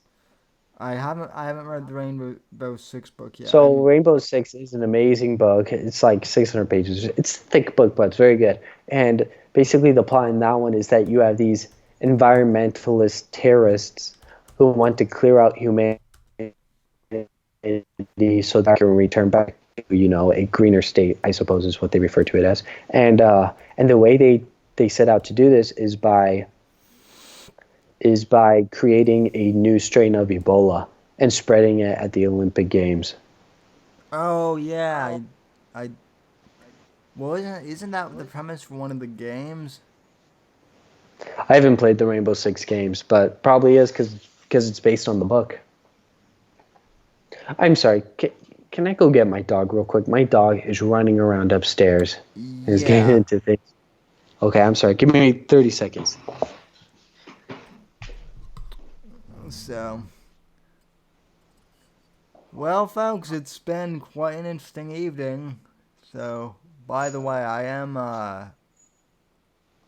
I haven't read the Rainbow Six book yet. So I'm Rainbow Six is an amazing book. It's like 600 pages. It's a thick book, but it's very good. And basically, the plot in that one is that you have these environmentalist terrorists who want to clear out humanity so that they can return back to, a greener state, I suppose is what they refer to it as. And the way they set out to do this is by creating a new strain of Ebola and spreading it at the Olympic Games. Oh yeah, I well isn't that the premise for one of the games? I haven't played the Rainbow Six games, but probably is because it's based on the book. I'm sorry. Can I go get my dog real quick? My dog is running around upstairs and is getting Yeah. into things. Okay, I'm sorry. Give me 30 seconds. So, well, folks, it's been quite an interesting evening. So, by the way, I am, I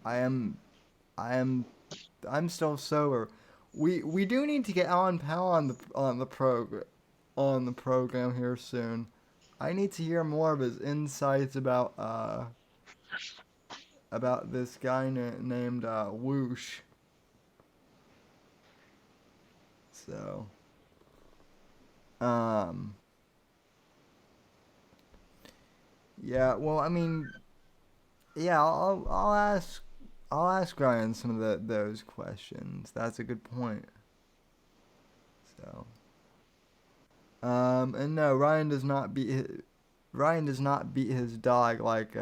am, I'm still sober. We do need to get Alan Powell on the program here soon. I need to hear more of his insights about this guy named Whoosh. So, um, yeah. Well, I mean, yeah. I'll ask Ryan some of those questions. That's a good point. So, and no, Ryan does not beat his dog like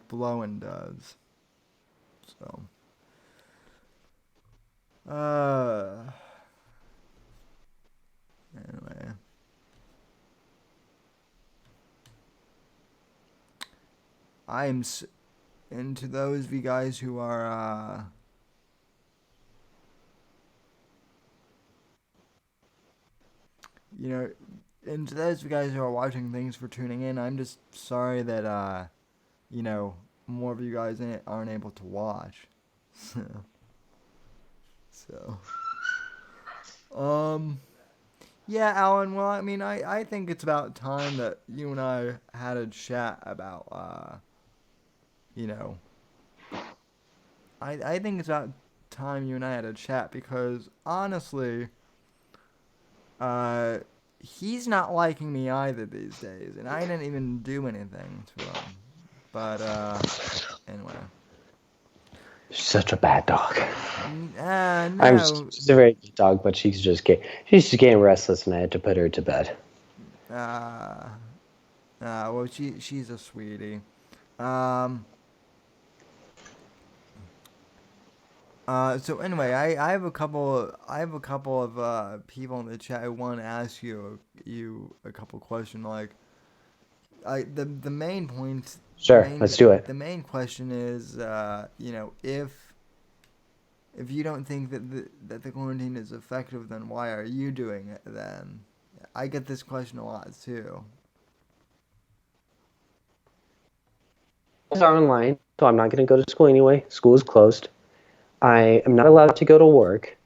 Blowen does. So, uh, anyway. I'm into those of you guys who are you know, and to those of you guys who are watching, thanks for tuning in. I'm just sorry that you know, more of you guys aren't able to watch. So, yeah, Alan. Well, I mean, I think it's about time that you and I had a chat about you know, I think it's about time you and I had a chat because honestly, uh, he's not liking me either these days, and I didn't even do anything to him. But anyway, Such a bad dog. no, She's a very good dog, but she's just getting restless, and I had to put her to bed. uh, well, she's a sweetie. Um, so anyway, I have a couple of people in the chat who want to ask you a couple questions. Like, the main point, Sure, let's do it. the main question is, you know, if you don't think that the quarantine is effective, then why are you doing it then? I get this question a lot too. Are online, so I'm not going to go to school anyway. School is closed. I am not allowed to go to work.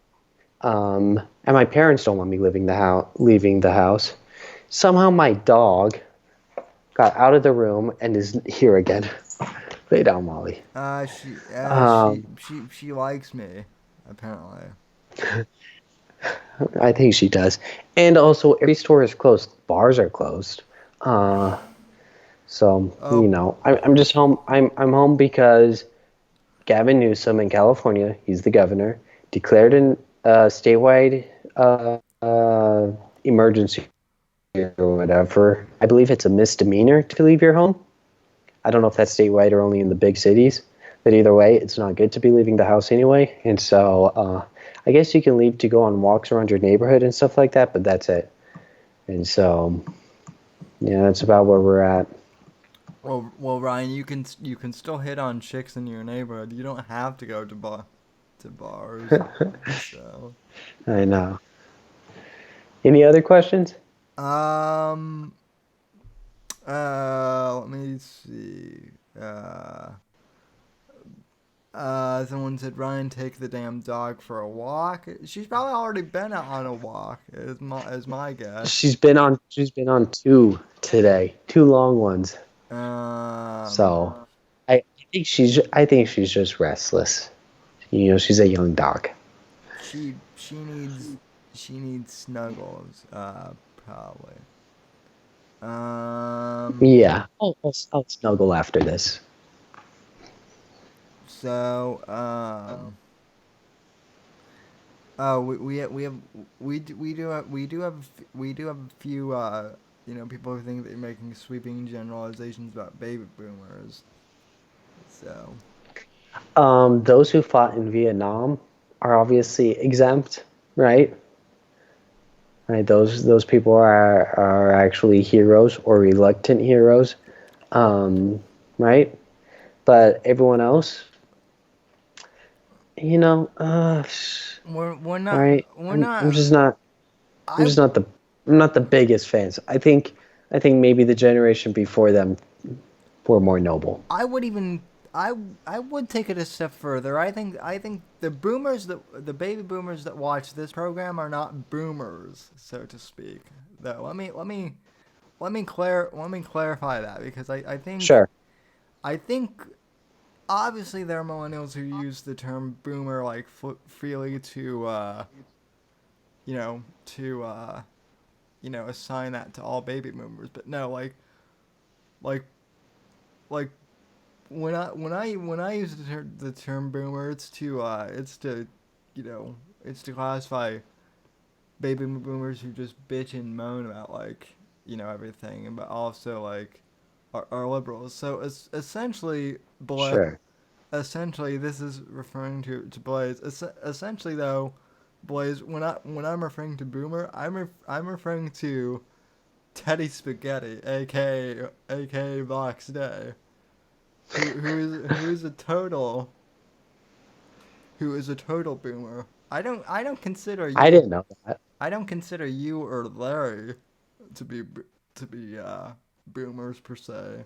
And my parents don't want me leaving the house. Somehow my dog got out of the room and is here again. Lay down, Molly. Um, She likes me, apparently. I think she does. And also, every store is closed. Bars are closed. So Oh, I'm just home. I'm home because Gavin Newsom in California, he's the governor, declared an statewide emergency or whatever. I believe it's a misdemeanor to leave your home. I don't know if that's statewide or only in the big cities, but either way, it's not good to be leaving the house anyway. And so I guess you can leave to go on walks around your neighborhood and stuff like that, but that's it. And so, yeah, that's about where we're at. well, Ryan, you can still hit on chicks in your neighborhood. You don't have to go to bars. So, I know. Any other questions? um, let me see. Someone said, Ryan, take the damn dog for a walk. She's probably already been out on a walk, is my guess. She's been on two today, two long ones. Um, So I think she's just restless. She's a young dog. she needs snuggles, probably. Um, Yeah, I'll snuggle after this. so, oh, we do have a few, you know, people who think that you're making sweeping generalizations about baby boomers. So, Those who fought in Vietnam are obviously exempt, right? Right. Those people are actually heroes or reluctant heroes, right? But everyone else, you know, we're not, right? we're I'm not, just not. I'm I, just not the. I'm not the biggest fans. I think maybe the generation before them were more noble. I would even I would take it a step further. I think the baby boomers that watch this program are not boomers, so to speak. Though let me clarify that because Sure. I think obviously there are millennials who use the term boomer like freely to you know you know assign that to all baby boomers, but no like like when I use the term boomer, it's to you know it's to classify baby boomers who just bitch and moan about like you know everything, but also like are liberals. So it's Sure. essentially this is referring to Blaze. Essentially though, Blaze when I'm referring to boomer, I'm referring to Teddy Spaghetti, aka Box Day. who is a total boomer. I don't consider I you didn't know that. I don't consider you or Larry to be boomers per se,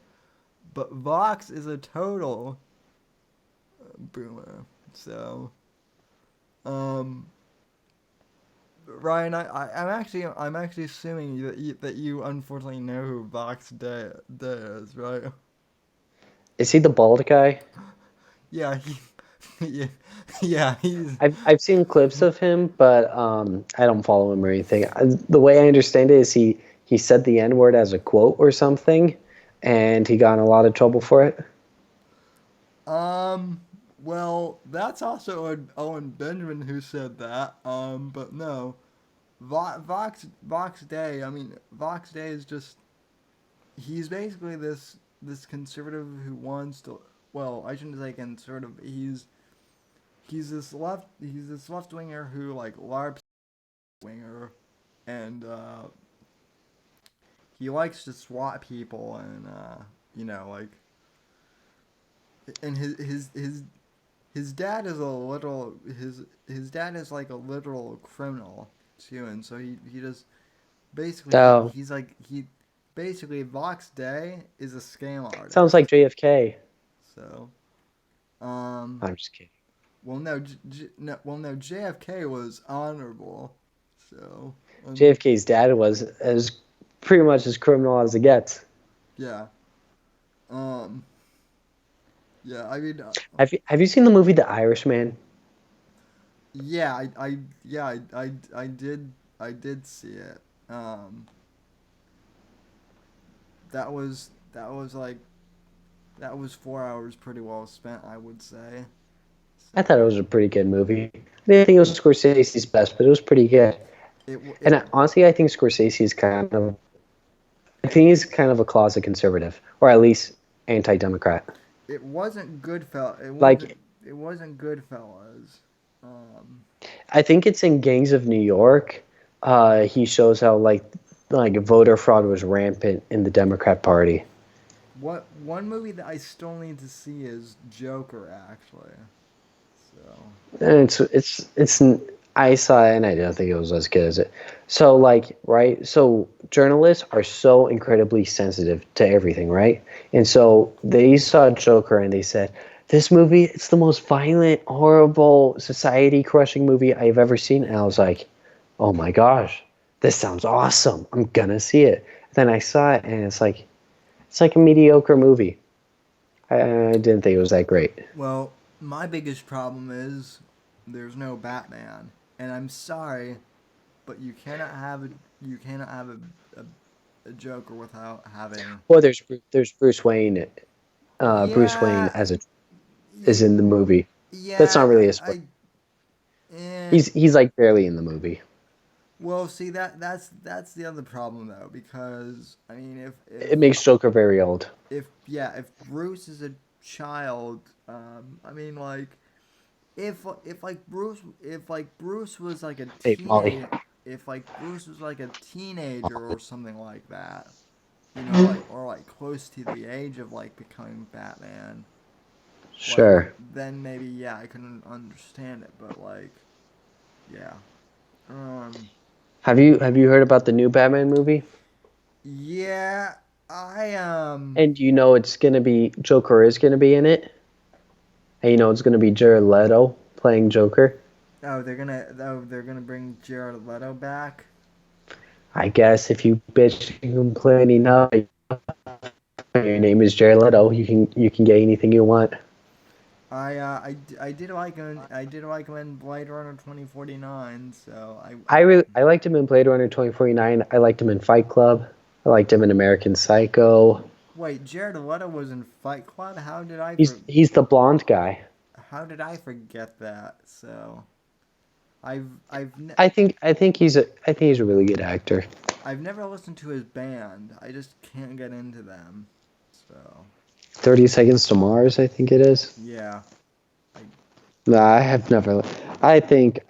but Vox is a total boomer. So, um, Ryan, I'm actually assuming that you unfortunately know who Day is, right? Is he the bald guy? Yeah, yeah, yeah, he's I've seen clips of him, but I don't follow him or anything. The way I understand it is he said the N word as a quote or something, and he got in a lot of trouble for it. um. Well, that's also Owen Benjamin who said that. But no, Vox Day. I mean, Vox Day is just he's basically this conservative who wants to. Well, I shouldn't say conservative. He's this left winger who like LARPs winger, and he likes to swat people and like and his dad is a literal his dad is like a literal criminal too, and so he just basically So he's like he basically Vox Day is a scam sounds like artist. JFK. So um I'm just kidding. no, JFK was honorable. So JFK's dad was as pretty much as criminal as it gets. yeah. Um yeah, I mean Have you seen the movie The Irishman? yeah, I did see it. Um that was like that was 4 hours pretty well spent, I would say. I thought it So was a pretty good movie. I didn't think it was Scorsese's best, but it was pretty good. And it honestly, I think Scorsese is I think he's kind of a closet conservative, or at least anti-democrat. it wasn't Goodfell. Like, It wasn't Goodfellas. Um, I think it's in Gangs of New York. He shows how like voter fraud was rampant in the Democrat Party. what one movie that I still need to see is Joker actually. So And it's I saw it and I don't think it was as good as it. So like right, so journalists are so incredibly sensitive to everything, right? And so they saw Joker and they said, "This movie, it's the most violent, horrible, society-crushing movie I've ever seen." And I was like, "Oh my gosh, this sounds awesome! I'm gonna see it." Then I saw it and it's like a mediocre movie. I didn't think it was that great. well, my biggest problem is there's no Batman, and I'm sorry, but you cannot have a Joker without having. Well, there's Bruce Wayne. Bruce Wayne Yeah, as a is y- in the movie. That's not yeah, really a spoiler. eh. He's like barely in the movie. Well, see that's the other problem though, because I mean, It makes Joker very old. if Bruce is a child, I mean like if like Bruce was like a Hey, Molly. teenage if like Bruce was like a teenager or something like that, like or like close to the age of like becoming Batman, like Sure. then maybe yeah I can understand it, but like yeah, um Have you heard about the new Batman movie? yeah I And you know it's gonna be Joker is gonna be in it. And you know it's gonna be Jared Leto playing Joker. they're gonna bring Jared Leto back. I guess if you bitch and complain enough, your name is Jared Leto. You can get anything you want. I did like him in Blade Runner 2049. So I liked him in Blade Runner 2049. I liked him in Fight Club. I liked him in American Psycho. wait. Jared Leto was in Fight Club. He's the blonde guy. How did I forget that? So I've ne- I think he's a really good actor. I've never listened to his band. I just can't get into them. So 30 Seconds to Mars, I think it is. yeah. I No, I have never. I think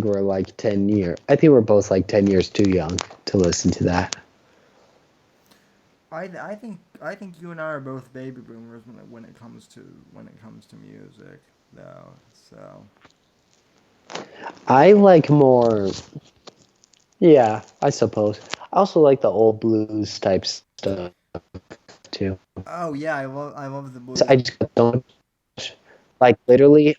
we're like 10 years. I think we're both like 10 years too young to listen to that. I think you and I are both baby boomers when it comes to music, though. So I like more. Yeah, I suppose. I also like the old blues type stuff too. oh yeah, I love the I blues. just don't like literally.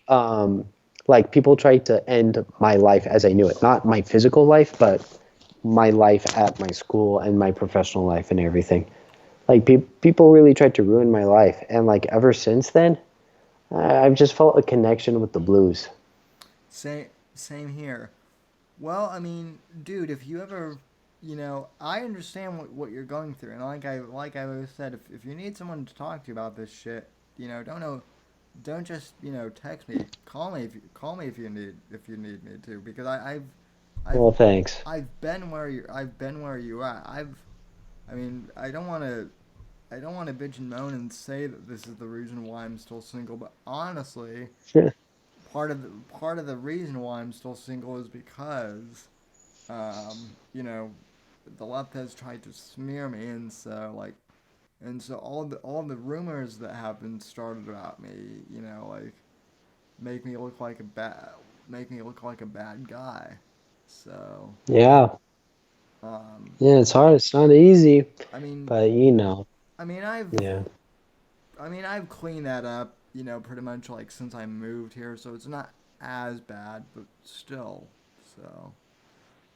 Like people try to end my life as I knew it, not my physical life, but my life at my school and my professional life and everything. Like people really tried to ruin my life, and like ever since then, I've just felt a connection with the blues. Same here. Well, I mean, dude, if you ever, I understand what you're going through, and like I always said, if you need someone to talk to about this shit, don't know, don't just text me. Call me if you need me to, because I've Well, thanks. I've been where you're at. I mean, I don't want to bitch and moan and say that this is the reason why I'm still single, but honestly, part of the reason why I'm still single is because um, you know, the left has tried to smear me, and so all the rumors that have been started about me, like make me look like a bad make me look like a bad guy. So, Yeah, um, yeah, it's hard. It's not easy, I mean, but I mean, I've yeah, I mean, I've cleaned that up, pretty much like since I moved here, so it's not as bad, but still. So,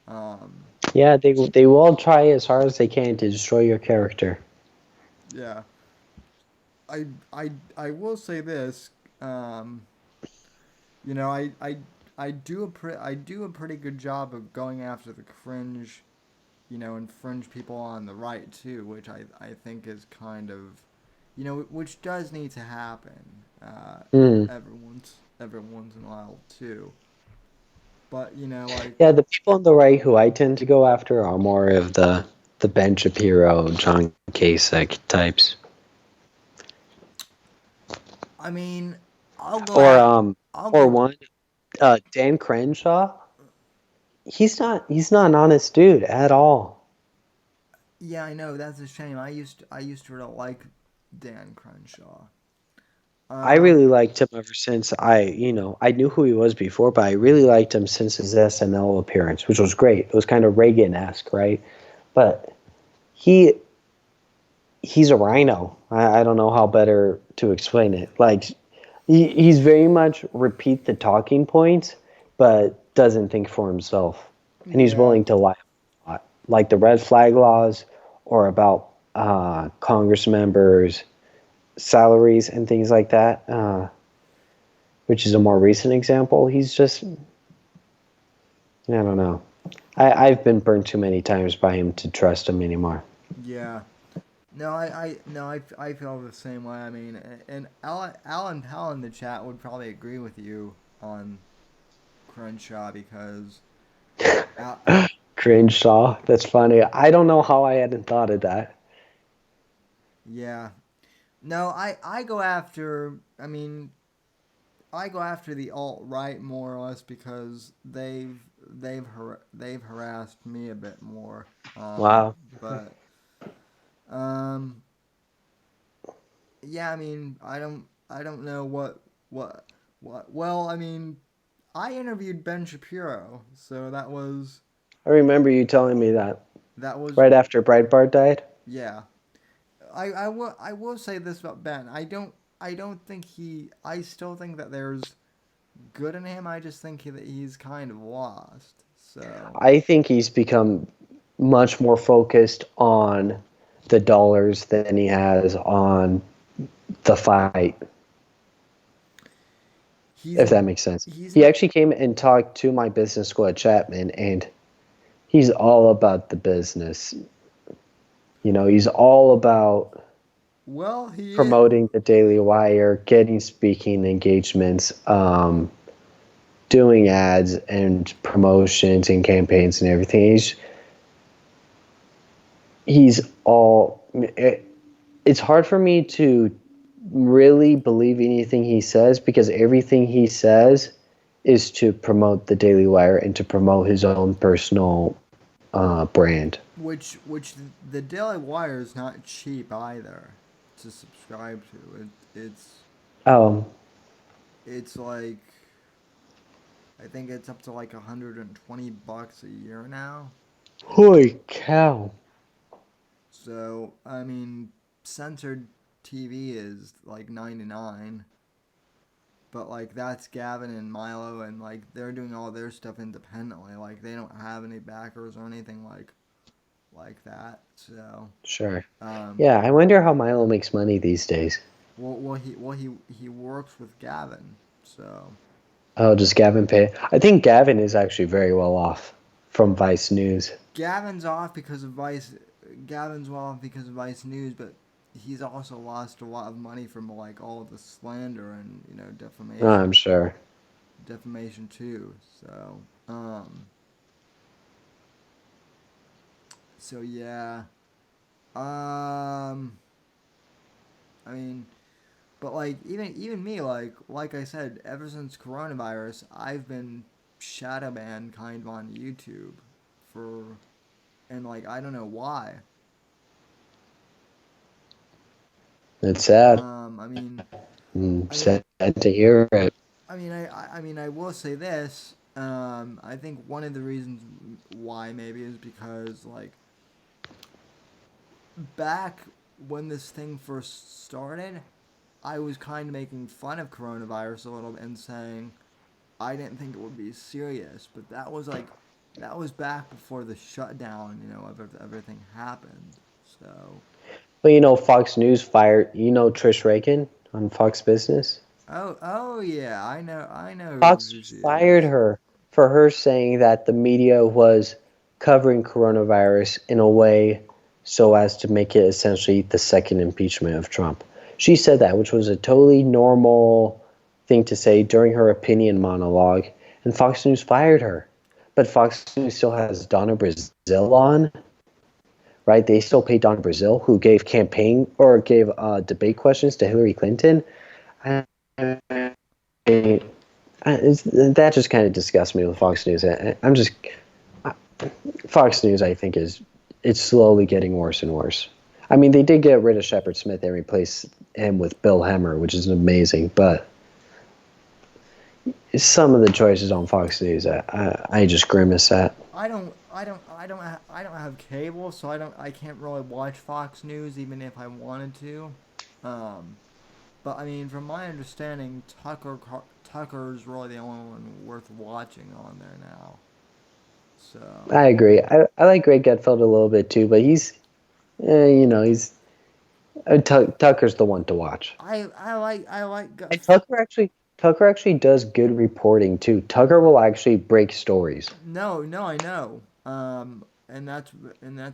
um, yeah. They will try as hard as they can to destroy your character. yeah. I I will say this. Um, you know, I do a pretty good job of going after the cringe, and fringe people on the right too, which I think is kind of, which does need to happen. Mm. Every once in a while too. But like, Yeah, the people on the right who I tend to go after are more of the Ben Shapiro, John Kasich types, I mean, I'll go or at um, I'll or go. one Dan Crenshaw. He's not an honest dude at all. Yeah, I know that's a shame. I used to really like Dan Crenshaw. I Um, really liked him ever since I knew who he was before, but I really liked him since his SNL appearance, which was great. It was kind of Reagan-esque, right? But he he's a rhino. I don't know how better to explain it. Like he's very much repeat the talking points, but doesn't think for himself, and he's yeah, willing to lie a lot, like the red flag laws, or about Congress members' salaries and things like that. Which is a more recent example. He's just, I don't know. I've been burned too many times by him to trust him anymore. yeah. No, no, I feel the same way. I mean, and Alan Powell in the chat would probably agree with you on Crenshaw because, Al, Crenshaw, that's funny. I don't know how I hadn't thought of that. yeah. No, I go after. I mean, I go after the alt right more or less because they've harassed me a bit more. Wow. But um, yeah, I mean, I don't know what. Well, I mean, I interviewed Ben Shapiro, so I remember you telling me that that was right after Breitbart died. yeah. I will say this about Ben. I don't think I still think that there's good in him. I just think that he's kind of lost. So I think he's become much more focused on the dollars than he has on the fight, he's if that makes sense. he's He not. actually came and talked to my business school at Chapman, and he's all about the business. He's all about Well, he is. promoting the Daily Wire, getting speaking engagements, doing ads and promotions and campaigns and everything. He's all. It's hard for me to really believe anything he says because everything he says is to promote the Daily Wire and to promote his own personal brand. Which the Daily Wire is not cheap either to subscribe to. Oh, It's like I think it's up to like $120 a year now. holy cow! So I mean, censored TV is like 99, but like that's Gavin and Milo, and like they're doing all their stuff independently. Like they don't have any backers or anything like that. So Sure. um, Yeah, I wonder how Milo makes money these days. he works with Gavin, so Oh, does Gavin pay? I think Gavin is actually very well off from Vice News. Gavin's off because of Vice. Gavin's off because of Vice News, but he's also lost a lot of money from like all the slander and Oh, I'm sure. defamation too. Um, so yeah, I mean, but like even me, like I said, ever since coronavirus, I've been shadow banned kind of on YouTube for, and like I don't know why. It's sad. I mean, I mean, Sad to hear it. I will say this. I think one of the reasons why maybe is because like back when this thing first started, I was kind of making fun of coronavirus a little bit and saying I didn't think it would be serious, but that was back before the shutdown, everything happened. So, Well, Fox News fired, Trish Reagan on Fox Business? oh yeah, I know Fox who News she fired is. her for her saying that the media was covering coronavirus in a way so as to make it essentially the second impeachment of Trump. She said that, which was a totally normal thing to say during her opinion monologue, and Fox News fired her. But Fox News still has Donna Brazile on, right? They still pay Donna Brazile, who gave campaign or gave debate questions to Hillary Clinton. I, that just kind of disgusts me with Fox News. I'm just Fox News. I think it's slowly getting worse and worse. I mean, they did get rid of Shepard Smith and replace him with Bill Hemmer, which is amazing. But some of the choices on Fox News, I just grimace at. I don't have cable, so I can't really watch Fox News even if I wanted to. Um, but I mean, from my understanding, Tucker's really the only one worth watching on there now. So I agree. I like Greg Gutfeld a little bit too, but he's Tucker's the one to watch. I like And Tucker actually does good reporting too. Tucker will actually break stories. no, I know. And that's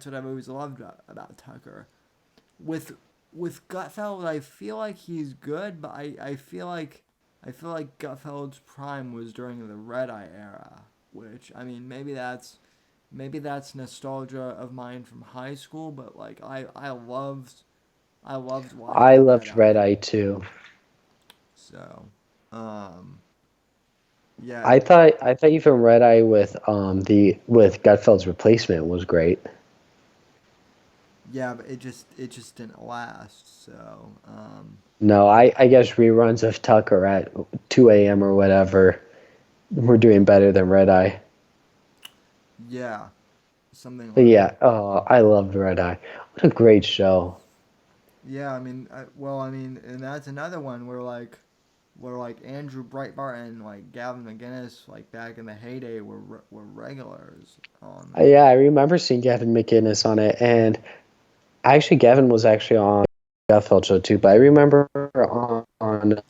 what I've always loved about Tucker. With with Gutfeld, I feel like he's good, but I feel like Gutfeld's prime was during the Red Eye era, which I mean maybe that's nostalgia of mine from high school, but like I loved watching I the Red loved Red Eye. Eye too. So, um, yeah, I thought even Red Eye with Gutfeld's replacement was great. yeah, but it just didn't last. So, No, I guess reruns of Tucker at 2 a.m. or whatever were doing better than Red Eye. yeah, something But like yeah, oh, I loved Red Eye. What a great show. yeah. I mean, and that's another one where like Andrew Breitbart and like Gavin McInnes like back in the heyday were regulars on Yeah, there. I remember seeing Gavin McInnes on it, and actually Gavin was actually on Gutfeld show too. But I remember on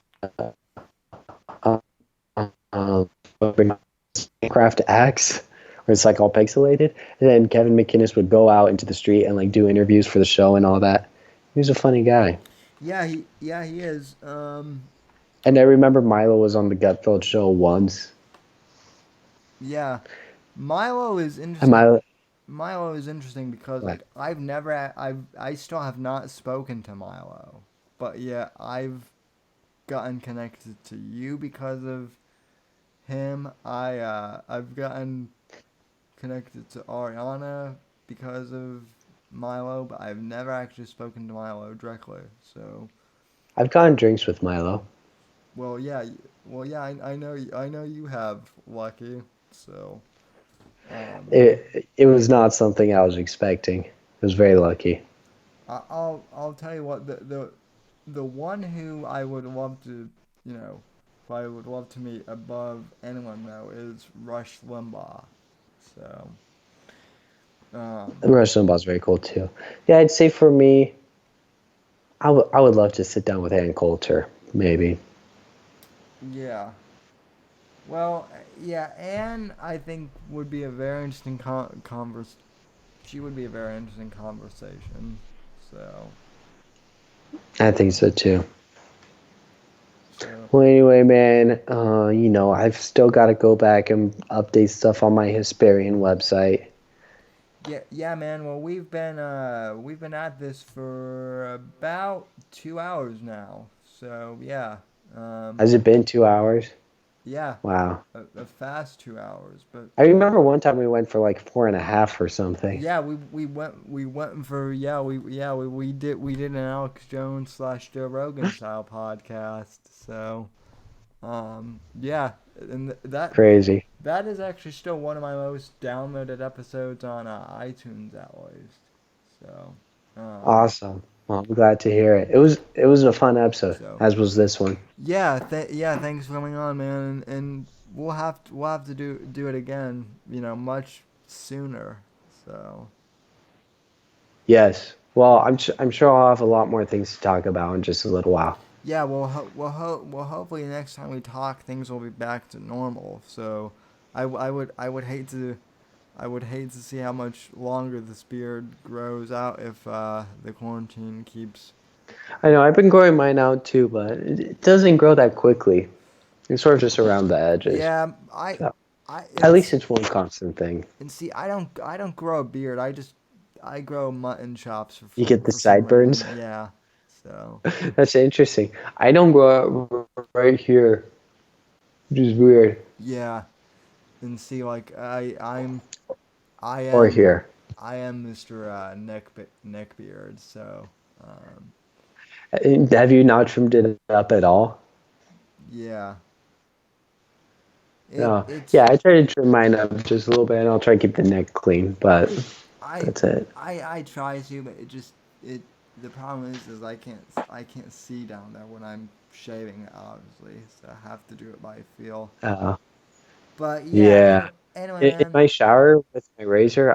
Minecraft X, where it's like all pixelated, and then Kevin McInnes would go out into the street and like do interviews for the show and all that. He was a funny guy. Yeah he is. And I remember Milo was on the Gutfeld show once. Yeah, Milo is And interesting. Milo, Milo is interesting because what? like I still have not spoken to Milo, but yeah, I've gotten connected to you because of him. I've gotten connected to Ariana because of Milo, but I've never actually spoken to Milo directly. So, I've gotten drinks with Milo. well, yeah, I know, I know you have, Lucky. So, um, It was not something I was expecting. It was very lucky. I'll tell you what, the one who I would love to, you know, who I would love to meet above anyone though is Rush Limbaugh. So, um, And Rush Limbaugh's very cool too. Yeah, I'd say for me, I would love to sit down with Ann Coulter, maybe. yeah. Well, yeah, Anne, I think would be a very interesting She would be a very interesting conversation. So, I think so too. so Well, anyway, man, I've still got to go back and update stuff on my Hasparian website. yeah, man. Well, we've been at this for about 2 hours now. So yeah, um, Has it been 2 hours? yeah, Wow. a fast 2 hours. But I remember one time we went for like 4.5 or something. yeah, we went for we did an Alex Jones / Joe Rogan style podcast. So yeah, and Crazy. that is actually still one of my most downloaded episodes on iTunes at least. So, um, Awesome. Well, I'm glad to hear it. It was a fun episode, so as was this one. yeah, yeah. Thanks for coming on, man, and we'll have to do it again. You know, much sooner. So Yes. Well, I'm sure I'll have a lot more things to talk about in just a little while. yeah, well, hopefully next time we talk, things will be back to normal. So, I would hate to. I would hate to see how much longer this beard grows out if the quarantine keeps. I know I've been growing mine out too, but it doesn't grow that quickly. It's sort of just around the edges. Yeah, So I at least it's one constant thing. and see, I don't grow a beard. I grow mutton chops You get the for some sideburns. reason. Yeah, so That's interesting. I don't grow up right here, which is weird. yeah, and see, like I Or am here. I am Mr. Neckbeard. So um, Have you not trimmed it up at all? yeah, No. it's Yeah, I try to trim mine up just a little bit, and I'll try to keep the neck clean. But I that's it. I try to, but it the problem is I can't see down there when I'm shaving it, obviously, so I have to do it by feel. Uh, But yeah, yeah. anyway, In man. my shower with my razor,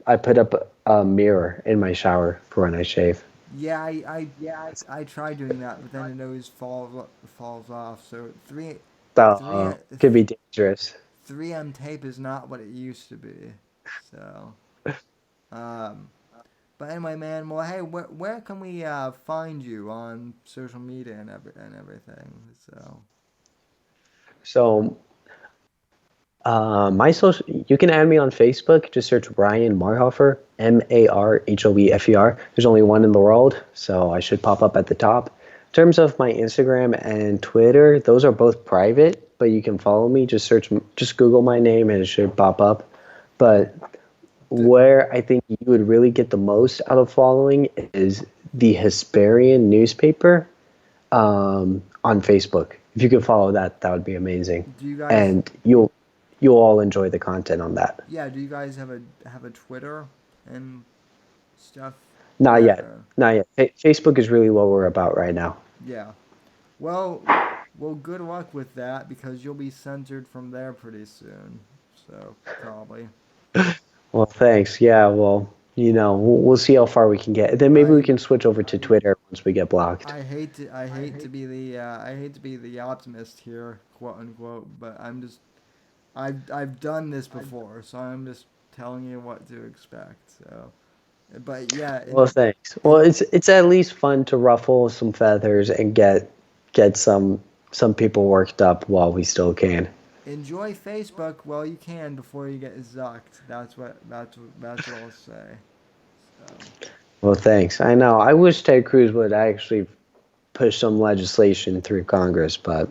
I put up a mirror in my shower for when I shave. Yeah, I try doing that, but then it always falls off. So three Could be dangerous. 3M tape is not what it used to be. So um, but anyway, man. Well, hey, where can we find you on social media and everything? So So my social, you can add me on Facebook. Just search Ryan Marhoefer, Marhoefer. There's only one in the world, so I should pop up at the top. In terms of my Instagram and Twitter, those are both private, but you can follow me. Just Google my name and it should pop up. But the, where I think you would really get the most out of following is the Hasparian newspaper on Facebook. If you could follow that, that would be amazing, do you guys? and you'll all enjoy the content on that. Yeah, do you guys have a Twitter and stuff Not yet? yet, Or? not yet. Facebook is really what we're about right now. Yeah. Well, good luck with that because you'll be censored from there pretty soon. So probably. Well, thanks. Yeah, well, we'll see how far we can get. Then maybe we I can switch over to Twitter once we get blocked. I hate to be the optimist here, quote unquote, but I've done this before, so I'm just telling you what to expect. So, but yeah, Well, thanks. Well, and it's at least fun to ruffle some feathers and get some people worked up while we still can. enjoy Facebook while you can before you get zucked. That's what I'll say. So. Well, thanks. I know. I wish Ted Cruz would actually push some legislation through Congress, but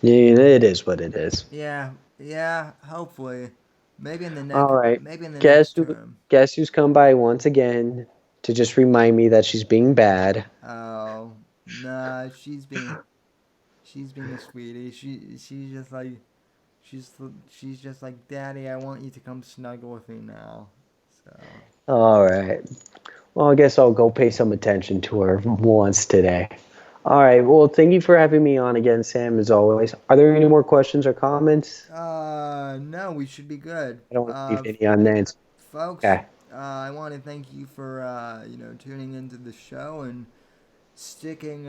it is what it is. Yeah, yeah, hopefully. All right. maybe in the Guess next who? term. Guess who's come by once again to just remind me that she's being bad. Oh, nah, she's being a sweetie. She's she's just like, Daddy, I want you to come snuggle with me now. So, All right. Well, I guess I'll go pay some attention to her once today. All right. Well, thank you for having me on again, Sam, as always. Are there any more questions or comments? no, we should be good. I don't want to leave any unanswered. Folks, Okay. I want to thank you for tuning into the show and sticking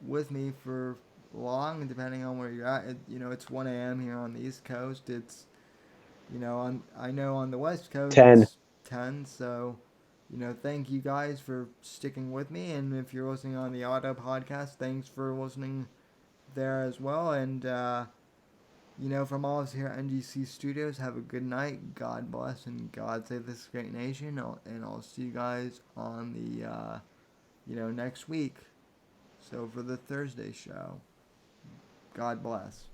with me for long, depending on where you're at. It's 1 a.m. here on the East Coast. It's I know on the West Coast 10. it's 10. So thank you guys for sticking with me. And if you're listening on the auto podcast, thanks for listening there as well. And from all of us here at NGC Studios, have a good night. God bless and God save this great nation. And I'll see you guys on the next week. So for the Thursday show, God bless.